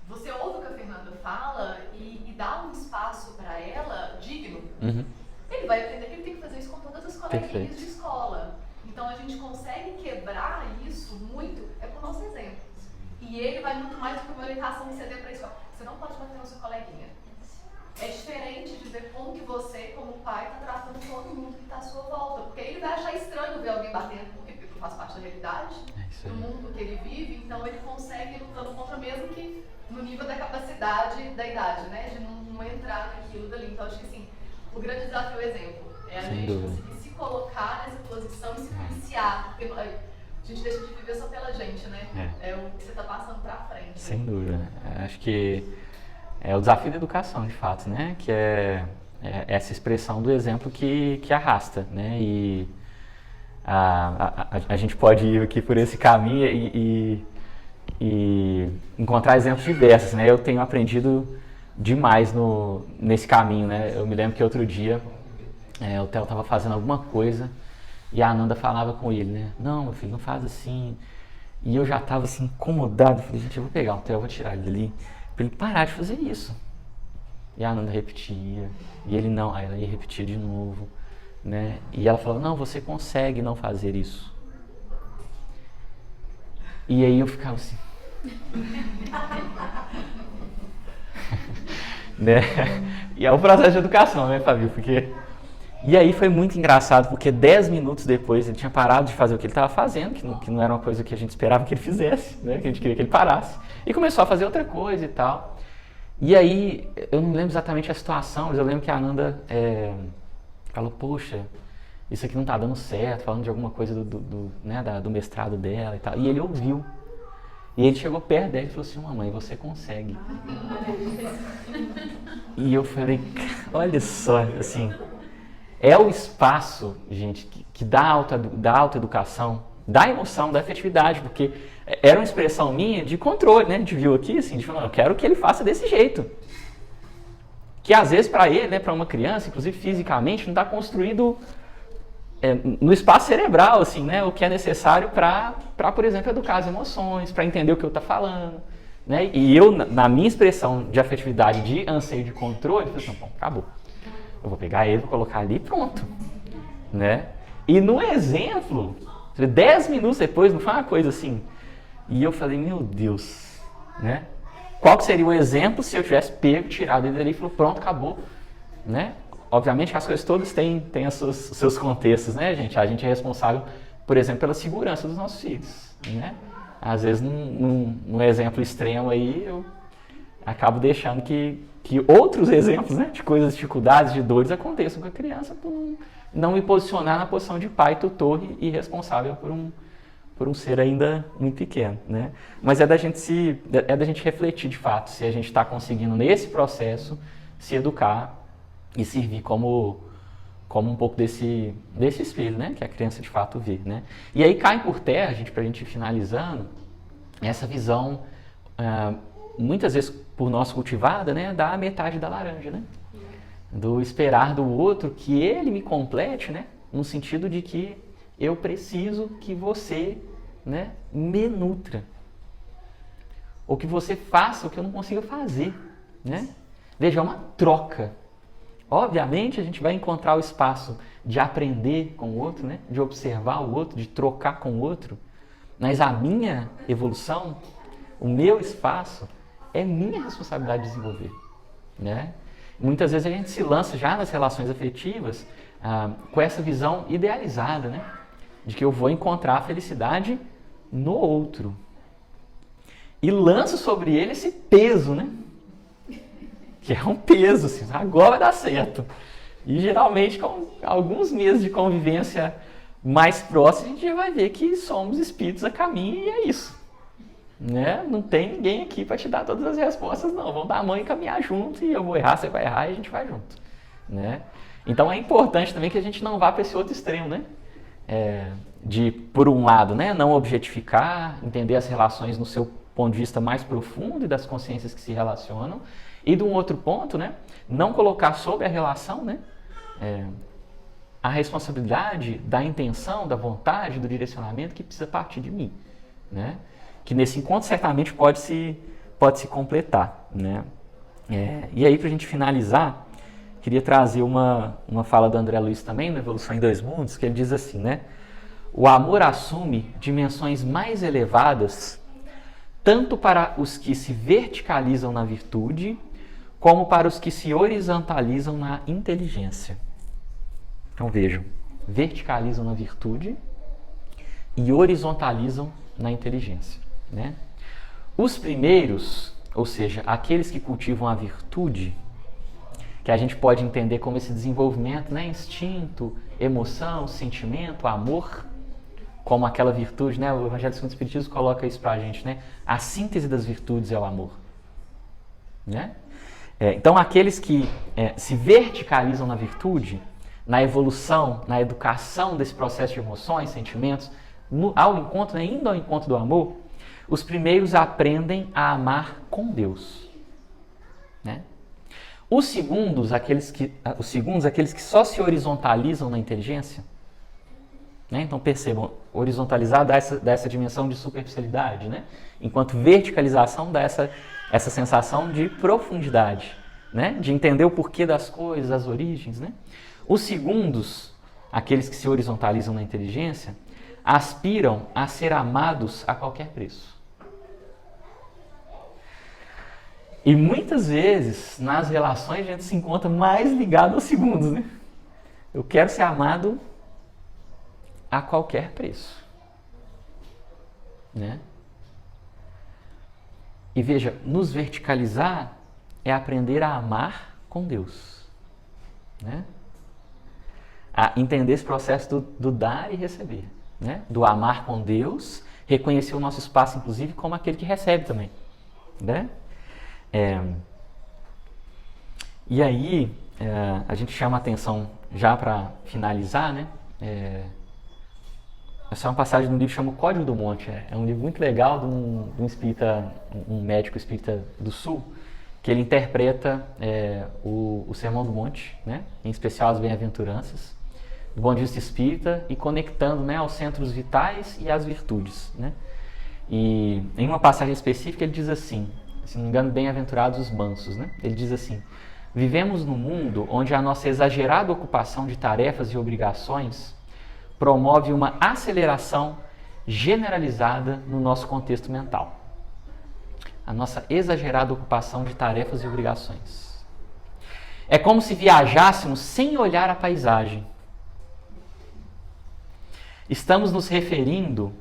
Você ouve o que a Fernanda fala e dá um espaço para ela digno. Uhum. Ele vai aprender que ele tem que fazer isso com todas as coleguinhas de escola. Então a gente consegue quebrar isso muito com o nosso exemplo. E ele vai muito mais do que uma orientação que você dê para a escola. Você não pode bater na sua coleguinha. É diferente de ver como que você, como pai, está tratando todo mundo que está à sua volta. Porque ele vai achar estranho ver alguém batendo, porque faz parte da realidade, do mundo que ele vive. Então ele consegue ir lutando contra mesmo que no nível da capacidade da idade, né? De não entrar naquilo dali. Então, acho que assim, o grande desafio é o exemplo. É a gente conseguir se colocar nessa posição e se policiar. Porque a gente deixa de viver só pela gente, né? É o que você está passando para frente. Sem dúvida. Acho que é o desafio da educação, de fato, né? Que é essa expressão do exemplo que arrasta, né? E a gente pode ir aqui por esse caminho e encontrar exemplos diversos, né? Eu tenho aprendido demais nesse caminho, né? Eu me lembro que outro dia o Theo estava fazendo alguma coisa e a Ananda falava com ele, né? Não, meu filho, não faz assim. E eu já estava assim, incomodado. Falei, gente, eu vou pegar o Theo, eu vou tirar ele dali para ele parar de fazer isso. E a Ananda repetia, e ele não, aí ela ia repetir de novo, né? E ela falou, não, você consegue não fazer isso. E aí eu ficava assim... né? E é o processo de educação, né, Fabio? E aí foi muito engraçado, porque 10 minutos depois ele tinha parado de fazer o que ele estava fazendo, que não era uma coisa que a gente esperava que ele fizesse, né? Que a gente queria que ele parasse, e começou a fazer outra coisa e tal. E aí, eu não lembro exatamente a situação, mas eu lembro que a Ananda falou, poxa, isso aqui não está dando certo, falando de alguma coisa do mestrado dela e tal. E ele ouviu. E ele chegou perto dela e falou assim, mamãe, você consegue. E eu falei, olha só, assim, é o espaço, gente, que dá autoeducação, dá emoção, dá afetividade, porque era uma expressão minha de controle, né? A gente viu aqui, assim, de falar, eu quero que ele faça desse jeito. Que às vezes para ele, né, para uma criança, inclusive fisicamente, não está construído no espaço cerebral, assim, né, o que é necessário para, por exemplo, educar as emoções, para entender o que eu estou falando, né? E eu, na minha expressão de afetividade, de anseio de controle, falei assim, bom, acabou. Eu vou pegar ele, vou colocar ali e pronto, né? E no exemplo, 10 minutos depois, não foi uma coisa assim. E eu falei, meu Deus, né? Qual que seria o exemplo se eu tivesse pego, tirado ele dali e falou, pronto, acabou, né? Obviamente que as coisas todas têm os seus contextos, né, gente? A gente é responsável, por exemplo, pela segurança dos nossos filhos, né? Às vezes, num exemplo extremo aí, eu acabo deixando que outros exemplos, né, de coisas, dificuldades, de dores aconteçam com a criança por não me posicionar na posição de pai, tutor e responsável por um ser ainda muito pequeno, né? Mas é da gente refletir de fato se a gente está conseguindo nesse processo se educar e servir como um pouco desse espelho, né, que a criança de fato vê, né? E aí cai por terra, pra gente ir finalizando, essa visão muitas vezes por nós cultivada, né, da metade da laranja, né? Do esperar do outro que ele me complete, né? No sentido de que eu preciso que você, né, me nutra. Ou que você faça o que eu não consigo fazer, né? Veja, é uma troca. Obviamente, a gente vai encontrar o espaço de aprender com o outro, né? De observar o outro, de trocar com o outro. Mas a minha evolução, o meu espaço, é minha responsabilidade de desenvolver, né? Muitas vezes a gente se lança já nas relações afetivas com essa visão idealizada, né? De que eu vou encontrar a felicidade no outro. E lanço sobre ele esse peso, né? Que é um peso, assim, agora vai dar certo. E geralmente, com alguns meses de convivência mais próxima, a gente já vai ver que somos espíritos a caminho e é isso, né? Não tem ninguém aqui para te dar todas as respostas, não. Vamos dar a mão e caminhar junto e eu vou errar, você vai errar e a gente vai junto, né? Então é importante também que a gente não vá para esse outro extremo, né? De, por um lado, né, não objetificar, entender as relações no seu ponto de vista mais profundo e das consciências que se relacionam. E de um outro ponto, né, não colocar sobre a relação, né, a responsabilidade da intenção, da vontade, do direcionamento que precisa partir de mim, né? Que nesse encontro certamente pode se completar, né? E aí, para a gente finalizar, queria trazer uma fala do André Luiz também, na Evolução em Dois Mundos, que ele diz assim, né? O amor assume dimensões mais elevadas tanto para os que se verticalizam na virtude, como para os que se horizontalizam na inteligência. Então vejam, verticalizam na virtude e horizontalizam na inteligência, né? Os primeiros, ou seja, aqueles que cultivam a virtude, que a gente pode entender como esse desenvolvimento, né? Instinto, emoção, sentimento, amor, como aquela virtude, né? O Evangelho segundo o Espiritismo coloca isso pra gente, né? A síntese das virtudes é o amor, né? Então, aqueles que se verticalizam na virtude, na evolução, na educação desse processo de emoções, sentimentos, ao encontro, né? Indo ao encontro do amor, os primeiros aprendem a amar com Deus, né? Os segundos, aqueles que só se horizontalizam na inteligência, né? Então percebam, horizontalizar dá essa dimensão de superficialidade, né? Enquanto verticalização dá essa sensação de profundidade, né? De entender o porquê das coisas, as origens, né? Os segundos, aqueles que se horizontalizam na inteligência, aspiram a ser amados a qualquer preço. E muitas vezes, nas relações, a gente se encontra mais ligado aos segundos, né? Eu quero ser amado a qualquer preço, né? E veja, nos verticalizar é aprender a amar com Deus, né? A entender esse processo do dar e receber, né? Do amar com Deus, reconhecer o nosso espaço, inclusive, como aquele que recebe também, né? E aí, a gente chama a atenção, já para finalizar, né? Essa é uma passagem no livro que chama O Código do Monte. É um livro muito legal de um espírita, um médico espírita do Sul, que ele interpreta o Sermão do Monte, né? Em especial as Bem-aventuranças, do ponto de vista espírita, e conectando, né, aos centros vitais e às virtudes, né? E em uma passagem específica ele diz assim, se não me engano, bem-aventurados os mansos, né? Ele diz assim: Vivemos num mundo onde a nossa exagerada ocupação de tarefas e obrigações promove uma aceleração generalizada no nosso contexto mental. A nossa exagerada ocupação de tarefas e obrigações. É como se viajássemos sem olhar a paisagem. Estamos nos referindo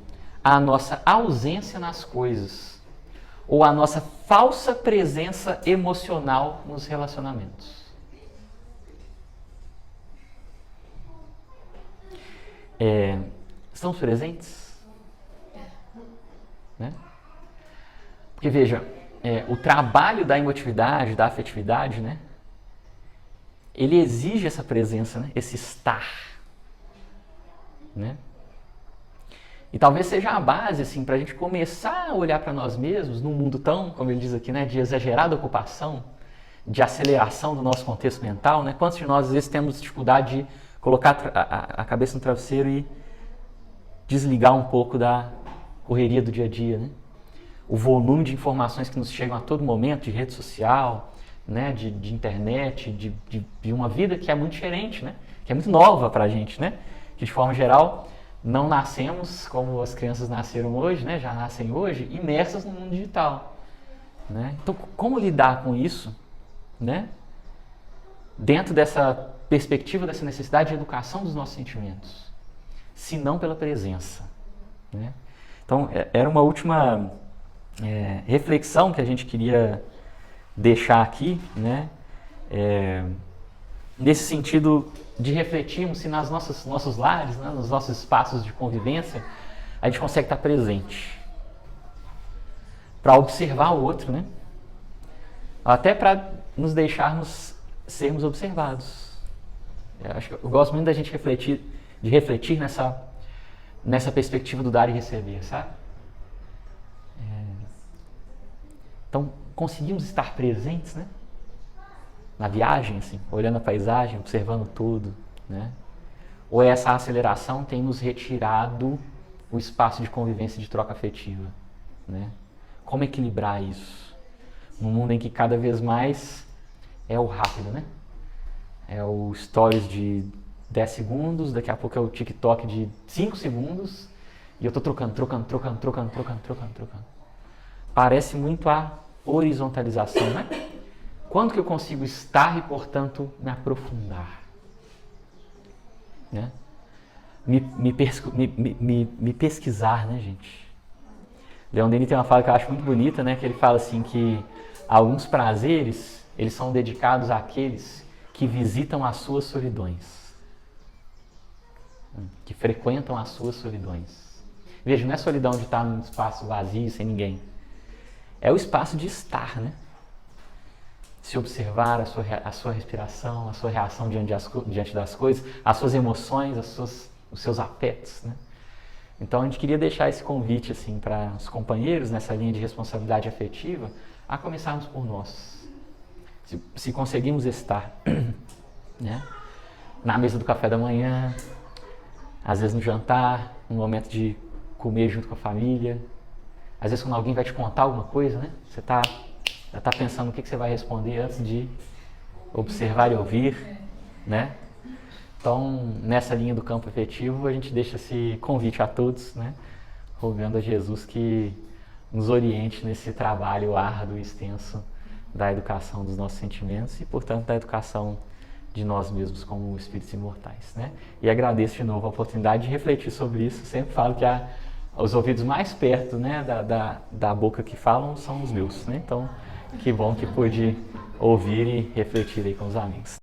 à nossa ausência nas coisas, ou à nossa falsa presença emocional nos relacionamentos. Estamos presentes? Né? Porque veja, o trabalho da emotividade, da afetividade, né? Ele exige essa presença, né? Esse estar. Né? E talvez seja a base assim, para a gente começar a olhar para nós mesmos num mundo tão, como ele diz aqui, né, de exagerada ocupação, de aceleração do nosso contexto mental. Né? Quantos de nós às vezes temos dificuldade de colocar a cabeça no travesseiro e desligar um pouco da correria do dia a dia? Né? O volume de informações que nos chegam a todo momento, de rede social, né, de internet, de uma vida que é muito diferente, né? Que é muito nova para a gente, né? Que de forma geral não nascemos como as crianças nasceram hoje, né? Já nascem hoje, imersas no mundo digital. Né? Então, como lidar com isso, né? Dentro dessa perspectiva, dessa necessidade de educação dos nossos sentimentos, se não pela presença. Né? Então, era uma última reflexão que a gente queria deixar aqui, né? Nesse sentido de refletirmos se nas nossos lares, né, nos nossos espaços de convivência, a gente consegue estar presente para observar o outro, né? Até para nos deixarmos sermos observados. Eu gosto muito da gente refletir nessa perspectiva do dar e receber, sabe? Então, conseguimos estar presentes, né? Na viagem, assim, olhando a paisagem, observando tudo, né? Ou essa aceleração tem nos retirado o espaço de convivência e de troca afetiva, né? Como equilibrar isso? Num mundo em que cada vez mais é o rápido, né? É o stories de 10 segundos, daqui a pouco é o TikTok de 5 segundos, e eu tô trocando. Parece muito a horizontalização, né? Quando que eu consigo estar e, portanto, me aprofundar? Né? Me pesquisar, né, gente? Leon Denis tem uma fala que eu acho muito bonita, né? Que ele fala assim que alguns prazeres, eles são dedicados àqueles que visitam as suas solidões. Que frequentam as suas solidões. Veja, não é solidão de estar num espaço vazio, sem ninguém. É o espaço de estar, né? Se observar a sua respiração, a sua reação diante das coisas, as suas emoções, os seus afetos, né? Então a gente queria deixar esse convite assim, para os companheiros nessa linha de responsabilidade afetiva, a começarmos por nós. Se conseguimos estar, né? Na mesa do café da manhã, às vezes no jantar, no momento de comer junto com a família, às vezes quando alguém vai te contar alguma coisa, né? Você já está pensando o que você vai responder antes de observar e ouvir, né? Então, nessa linha do campo efetivo, a gente deixa esse convite a todos, né? Rogando a Jesus que nos oriente nesse trabalho árduo e extenso da educação dos nossos sentimentos e, portanto, da educação de nós mesmos como espíritos imortais, né? E agradeço de novo a oportunidade de refletir sobre isso. Sempre falo que os ouvidos mais perto, né, da boca que falam são os meus, né? Então, que bom que pude ouvir e refletir aí com os amigos.